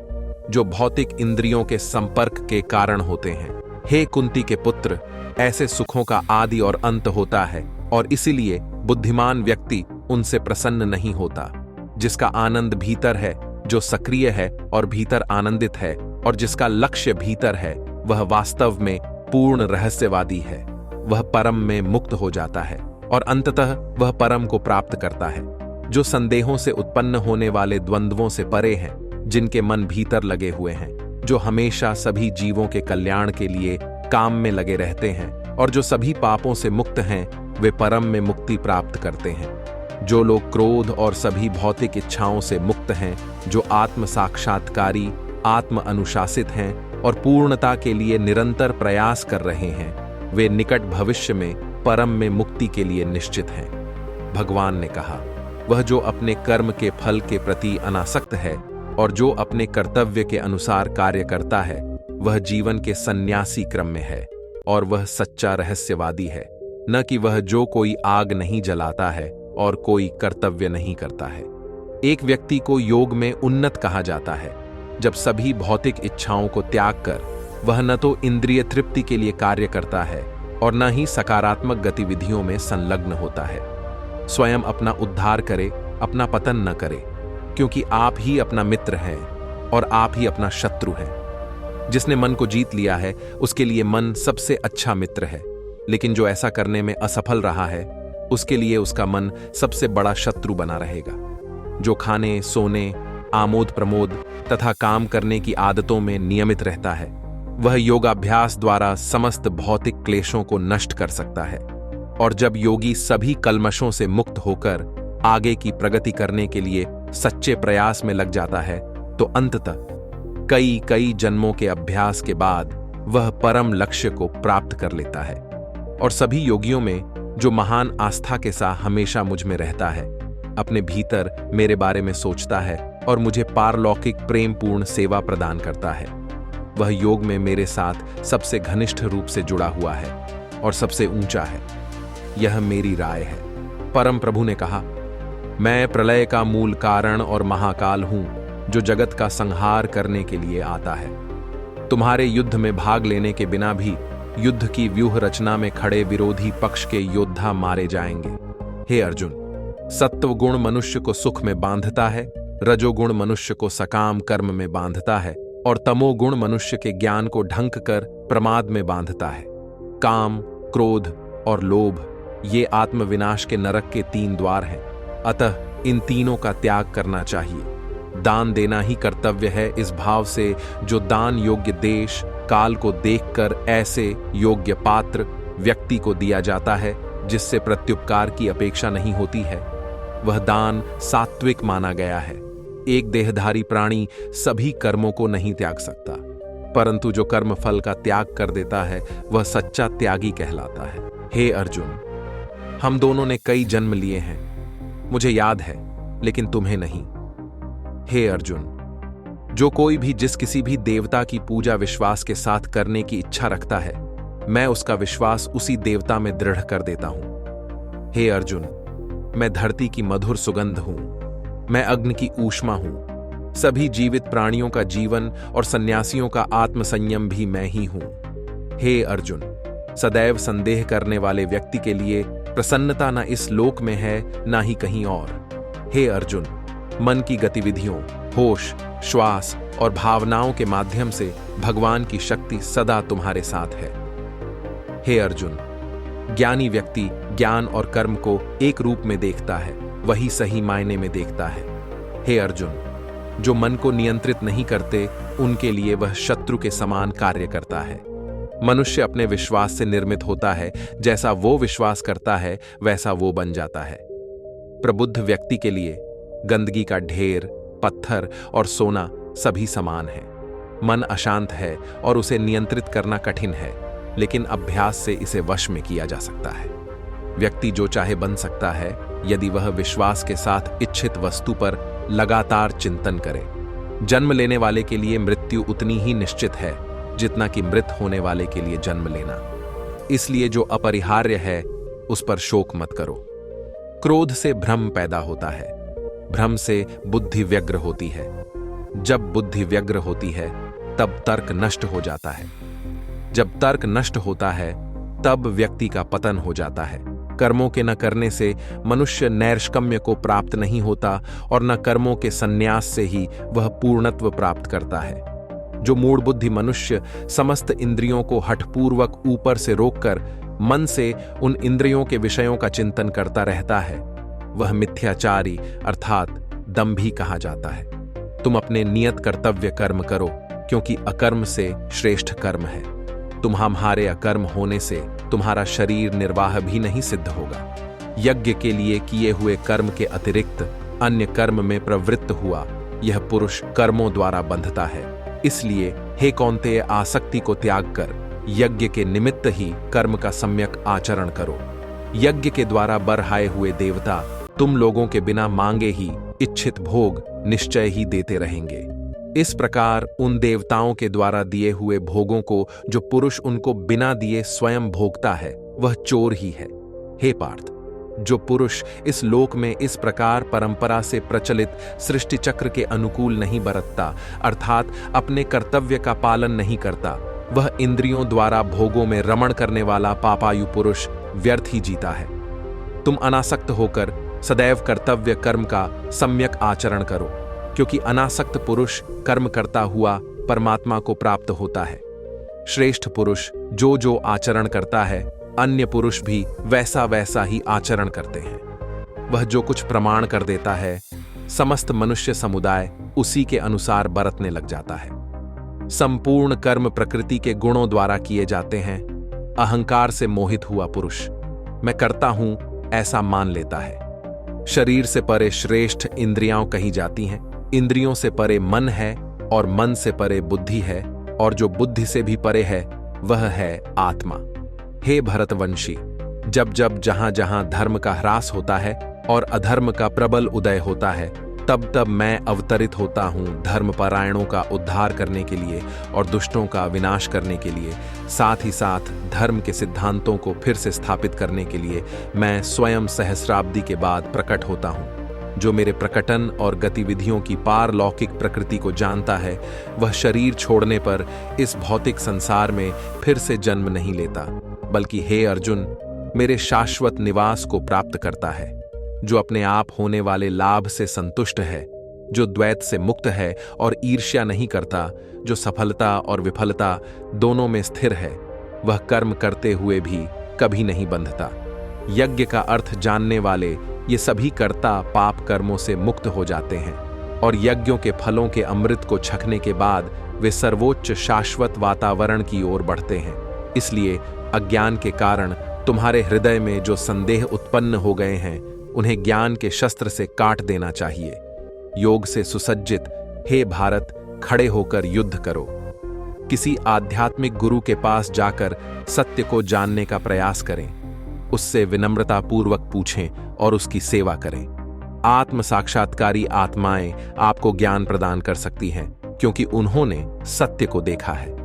जो भौतिक इंद्रियों के संपर्क के कारण होते हैं। हे कुंती के पुत्र, ऐसे सुखों का आदि और अंत होता है और इसीलिए बुद्धिमान व्यक्ति उनसे प्रसन्न नहीं होता। जिसका आनंद भीतर है, जो सक्रिय है और भीतर आनंदित है और जिसका लक्ष्य भीतर है, वह वास्तव में पूर्ण रहस्यवादी है। वह परम में मुक्त हो जाता है और अंततः वह परम को प्राप्त करता है। जो संदेहों से उत्पन्न होने वाले द्वंद्वों से परे हैं, जिनके मन भीतर लगे हुए हैं, जो हमेशा सभी जीवों के कल्याण के लिए काम में लगे रहते हैं और जो सभी पापों से मुक्त हैं, वे परम में मुक्ति प्राप्त करते हैं। जो लोग क्रोध और सभी भौतिक इच्छाओं से मुक्त हैं, जो आत्म साक्षात्कारी, आत्म अनुशासित हैं और पूर्णता के लिए निरंतर प्रयास कर रहे हैं, वे निकट भविष्य में परम में मुक्ति के लिए निश्चित हैं। भगवान ने कहा, वह जो अपने कर्म के फल के प्रति अनासक्त है और जो अपने कर्तव्य के अनुसार कार्य करता है, वह जीवन के सन्यासी क्रम में है और वह सच्चा रहस्यवादी है, न कि वह जो कोई आग नहीं जलाता है और कोई कर्तव्य नहीं करता है। एक व्यक्ति को योग में उन्नत कहा जाता है जब सभी भौतिक इच्छाओं को त्याग कर वह न तो इंद्रिय तृप्ति के लिए कार्य करता है और न ही सकारात्मक गतिविधियों में संलग्न होता है। स्वयं अपना उद्धार करे, अपना पतन न करे, क्योंकि आप ही अपना मित्र हैं और आप ही अपना शत्रु हैं। जिसने मन को जीत लिया है उसके लिए मन सबसे अच्छा मित्र है, लेकिन जो ऐसा करने में असफल रहा है उसके लिए उसका मन सबसे बड़ा शत्रु बना रहेगा। जो खाने, सोने, आमोद प्रमोद तथा काम करने की आदतों में नियमित रहता है वह योगाभ्यास द्वारा समस्त भौतिक क्लेशों को नष्ट कर सकता है। और जब योगी सभी कल्मशों से मुक्त होकर आगे की प्रगति करने के लिए सच्चे प्रयास में लग जाता है तो अंततः कई कई जन्मों के अभ्यास के बाद वह परम लक्ष्य को प्राप्त कर लेता है। और सभी योगियों में जो महान आस्था के साथ हमेशा मुझ में रहता है, अपने भीतर मेरे बारे में सोचता है और मुझे पारलौकिक प्रेमपूर्ण सेवा प्रदान करता है, वह योग में मेरे साथ सबसे घनिष्ठ रूप से जुड़ा हुआ है और सबसे ऊंचा है। यह मेरी राय है। परम प्रभु ने कहा, मैं प्रलय का मूल कारण और महाकाल हूं जो जगत का संहार करने के लिए आता है। तुम्हारे युद्ध में भाग लेने के बिना भी युद्ध की व्यूह रचना में खड़े विरोधी पक्ष के योद्धा मारे जाएंगे। हे अर्जुन, सत्वगुण मनुष्य को सुख में बांधता है, रजोगुण मनुष्य को सकाम कर्म में बांधता है और तमोगुण मनुष्य के ज्ञान को ढंक कर प्रमाद में बांधता है। काम, क्रोध और लोभ ये आत्मविनाश के नरक के 3 द्वार हैं। अतः इन तीनों का त्याग करना चाहिए। दान देना ही कर्तव्य है, इस भाव से जो दान योग्य देश काल को देखकर ऐसे योग्य पात्र व्यक्ति को दिया जाता है जिससे प्रत्युपकार की अपेक्षा नहीं होती है, वह दान सात्विक माना गया है। एक देहधारी प्राणी सभी कर्मों को नहीं त्याग सकता, परंतु जो कर्म फल का त्याग कर देता है वह सच्चा त्यागी कहलाता है। हे अर्जुन, हम दोनों ने कई जन्म लिए हैं, मुझे याद है, लेकिन तुम्हें नहीं। हे अर्जुन, जो कोई भी जिस किसी भी देवता की पूजा विश्वास के साथ करने की इच्छा रखता है, मैं उसका विश्वास उसी देवता में दृढ़ कर देता हूं। हे अर्जुन, मैं धरती की मधुर सुगंध हूं, मैं अग्नि की ऊष्मा हूं, सभी जीवित प्राणियों का जीवन और सन्यासियों का आत्मसंयम भी मैं ही हूं। हे अर्जुन, सदैव संदेह करने वाले व्यक्ति के लिए प्रसन्नता न इस लोक में है न ही कहीं और। हे अर्जुन, मन की गतिविधियों, होश, श्वास और भावनाओं के माध्यम से भगवान की शक्ति सदा तुम्हारे साथ है। हे अर्जुन, ज्ञानी व्यक्ति ज्ञान और कर्म को एक रूप में देखता है, वही सही मायने में देखता है। हे अर्जुन, जो मन को नियंत्रित नहीं करते उनके लिए वह शत्रु के समान कार्य करता है। मनुष्य अपने विश्वास से निर्मित होता है, जैसा वो विश्वास करता है वैसा वो बन जाता है। प्रबुद्ध व्यक्ति के लिए गंदगी का ढेर, पत्थर और सोना सभी समान है। मन अशांत है और उसे नियंत्रित करना कठिन है, लेकिन अभ्यास से इसे वश में किया जा सकता है। व्यक्ति जो चाहे बन सकता है यदि वह विश्वास के साथ इच्छित वस्तु पर लगातार चिंतन करे। जन्म लेने वाले के लिए मृत्यु उतनी ही निश्चित है जितना कि मृत होने वाले के लिए जन्म लेना। इसलिए जो अपरिहार्य है उस पर शोक मत करो। क्रोध से भ्रम पैदा होता है, भ्रम से बुद्धि व्यग्र होती है। जब बुद्धि व्यग्र होती है तब तर्क नष्ट हो जाता है। जब तर्क नष्ट होता है तब व्यक्ति का पतन हो जाता है। कर्मों के न करने से मनुष्य नैष्कर्म्य को प्राप्त नहीं होता और न कर्मों के संन्यास से ही वह पूर्णत्व प्राप्त करता है। जो मूढ़ बुद्धि मनुष्य समस्त इंद्रियों को हठपूर्वक ऊपर से रोककर मन से उन इंद्रियों के विषयों का चिंतन करता रहता है, वह मिथ्याचारी अर्थात दंभी कहा जाता है। तुम अपने नियत कर्तव्य कर्म करो, क्योंकि अकर्म से श्रेष्ठ कर्म है। तुम्हारे अकर्म होने से तुम्हारा शरीर निर्वाह भी नहीं सिद्ध होगा। यज्ञ के लिए किए हुए कर्म के अतिरिक्त अन्य कर्म में प्रवृत्त हुआ यह पुरुष कर्मों द्वारा बंधता है। इसलिए हे कौन्तेय, आसक्ति को त्याग कर यज्ञ के निमित्त ही कर्म का सम्यक आचरण करो। यज्ञ के द्वारा बरहाए हुए देवता तुम लोगों के बिना मांगे ही इच्छित भोग निश्चय ही देते रहेंगे। इस प्रकार उन देवताओं के द्वारा दिए हुए भोगों को जो पुरुष उनको बिना दिए स्वयं भोगता है वह चोर ही है। हे पार्थ, जो पुरुष इस लोक में इस प्रकार परंपरा से प्रचलित सृष्टि चक्र के अनुकूल नहीं बरतता, अर्थात अपने कर्तव्य का पालन नहीं करता, वह इंद्रियों द्वारा भोगों में रमण करने वाला पापायु पुरुष व्यर्थ ही जीता है। तुम अनासक्त होकर सदैव कर्तव्य कर्म का सम्यक आचरण करो, क्योंकि अनासक्त पुरुष कर्म करता हुआ परमात्मा को प्राप्त होता है। श्रेष्ठ पुरुष जो जो आचरण करता है, अन्य पुरुष भी वैसा वैसा ही आचरण करते हैं। वह जो कुछ प्रमाण कर देता है, समस्त मनुष्य समुदाय उसी के अनुसार बरतने लग जाता है। संपूर्ण कर्म प्रकृति के गुणों द्वारा किए जाते हैं। अहंकार से मोहित हुआ पुरुष मैं करता हूं ऐसा मान लेता है। शरीर से परे श्रेष्ठ इंद्रियां कही जाती हैं। इंद्रियों से परे मन है और मन से परे बुद्धि है, और जो बुद्धि से भी परे है वह है आत्मा। हे भरतवंशी, जब जब जहां जहां धर्म का ह्रास होता है और अधर्म का प्रबल उदय होता है, तब तब मैं अवतरित होता हूं धर्मपरायणों का उद्धार करने के लिए और दुष्टों का विनाश करने के लिए। साथ ही साथ धर्म के सिद्धांतों को फिर से स्थापित करने के लिए मैं स्वयं सहस्राब्दी के बाद प्रकट होता हूं। जो मेरे प्रकटन और गतिविधियों की पारलौकिक प्रकृति को जानता है, वह शरीर छोड़ने पर इस भौतिक संसार में फिर से जन्म नहीं लेता, बल्कि हे अर्जुन, मेरे शाश्वत निवास को प्राप्त करता है। जो अपने आप होने वाले लाभ से संतुष्ट है, जो द्वैत से मुक्त है और ईर्ष्या नहीं करता, जो सफलता और विफलता दोनों में स्थिर है, वह कर्म करते हुए भी कभी नहीं बंधता। यज्ञ का अर्थ जानने वाले ये सभी कर्ता पाप कर्मों से मुक्त हो जाते हैं, और यज्ञों के फलों के अमृत को छकने के बाद वे सर्वोच्च शाश्वत वातावरण की ओर बढ़ते हैं। इसलिए अज्ञान के कारण तुम्हारे हृदय में जो संदेह उत्पन्न हो गए हैं, उन्हें ज्ञान के शस्त्र से काट देना चाहिए। योग से सुसज्जित हे भारत, खड़े होकर युद्ध करो। किसी आध्यात्मिक गुरु के पास जाकर सत्य को जानने का प्रयास करें, उससे विनम्रता पूर्वक पूछें और उसकी सेवा करें। आत्म साक्षात्कारी आत्माएं आपको ज्ञान प्रदान कर सकती हैं, क्योंकि उन्होंने सत्य को देखा है।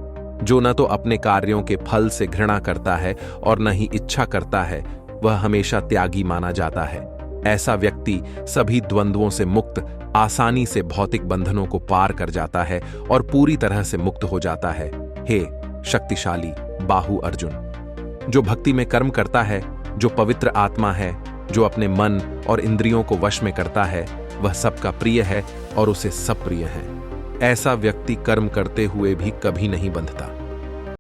जो न तो अपने कार्यों के फल से घृणा करता है और न ही इच्छा करता है, वह हमेशा त्यागी माना जाता है। ऐसा व्यक्ति सभी द्वंद्वों से मुक्त आसानी से भौतिक बंधनों को पार कर जाता है और पूरी तरह से मुक्त हो जाता है। हे शक्तिशाली बाहु अर्जुन, जो भक्ति में कर्म करता है, जो पवित्र आत्मा है, जो अपने मन और इंद्रियों को वश में करता है, वह सबका प्रिय है और उसे सब प्रिय है। ऐसा व्यक्ति कर्म करते हुए भी कभी नहीं बंधता।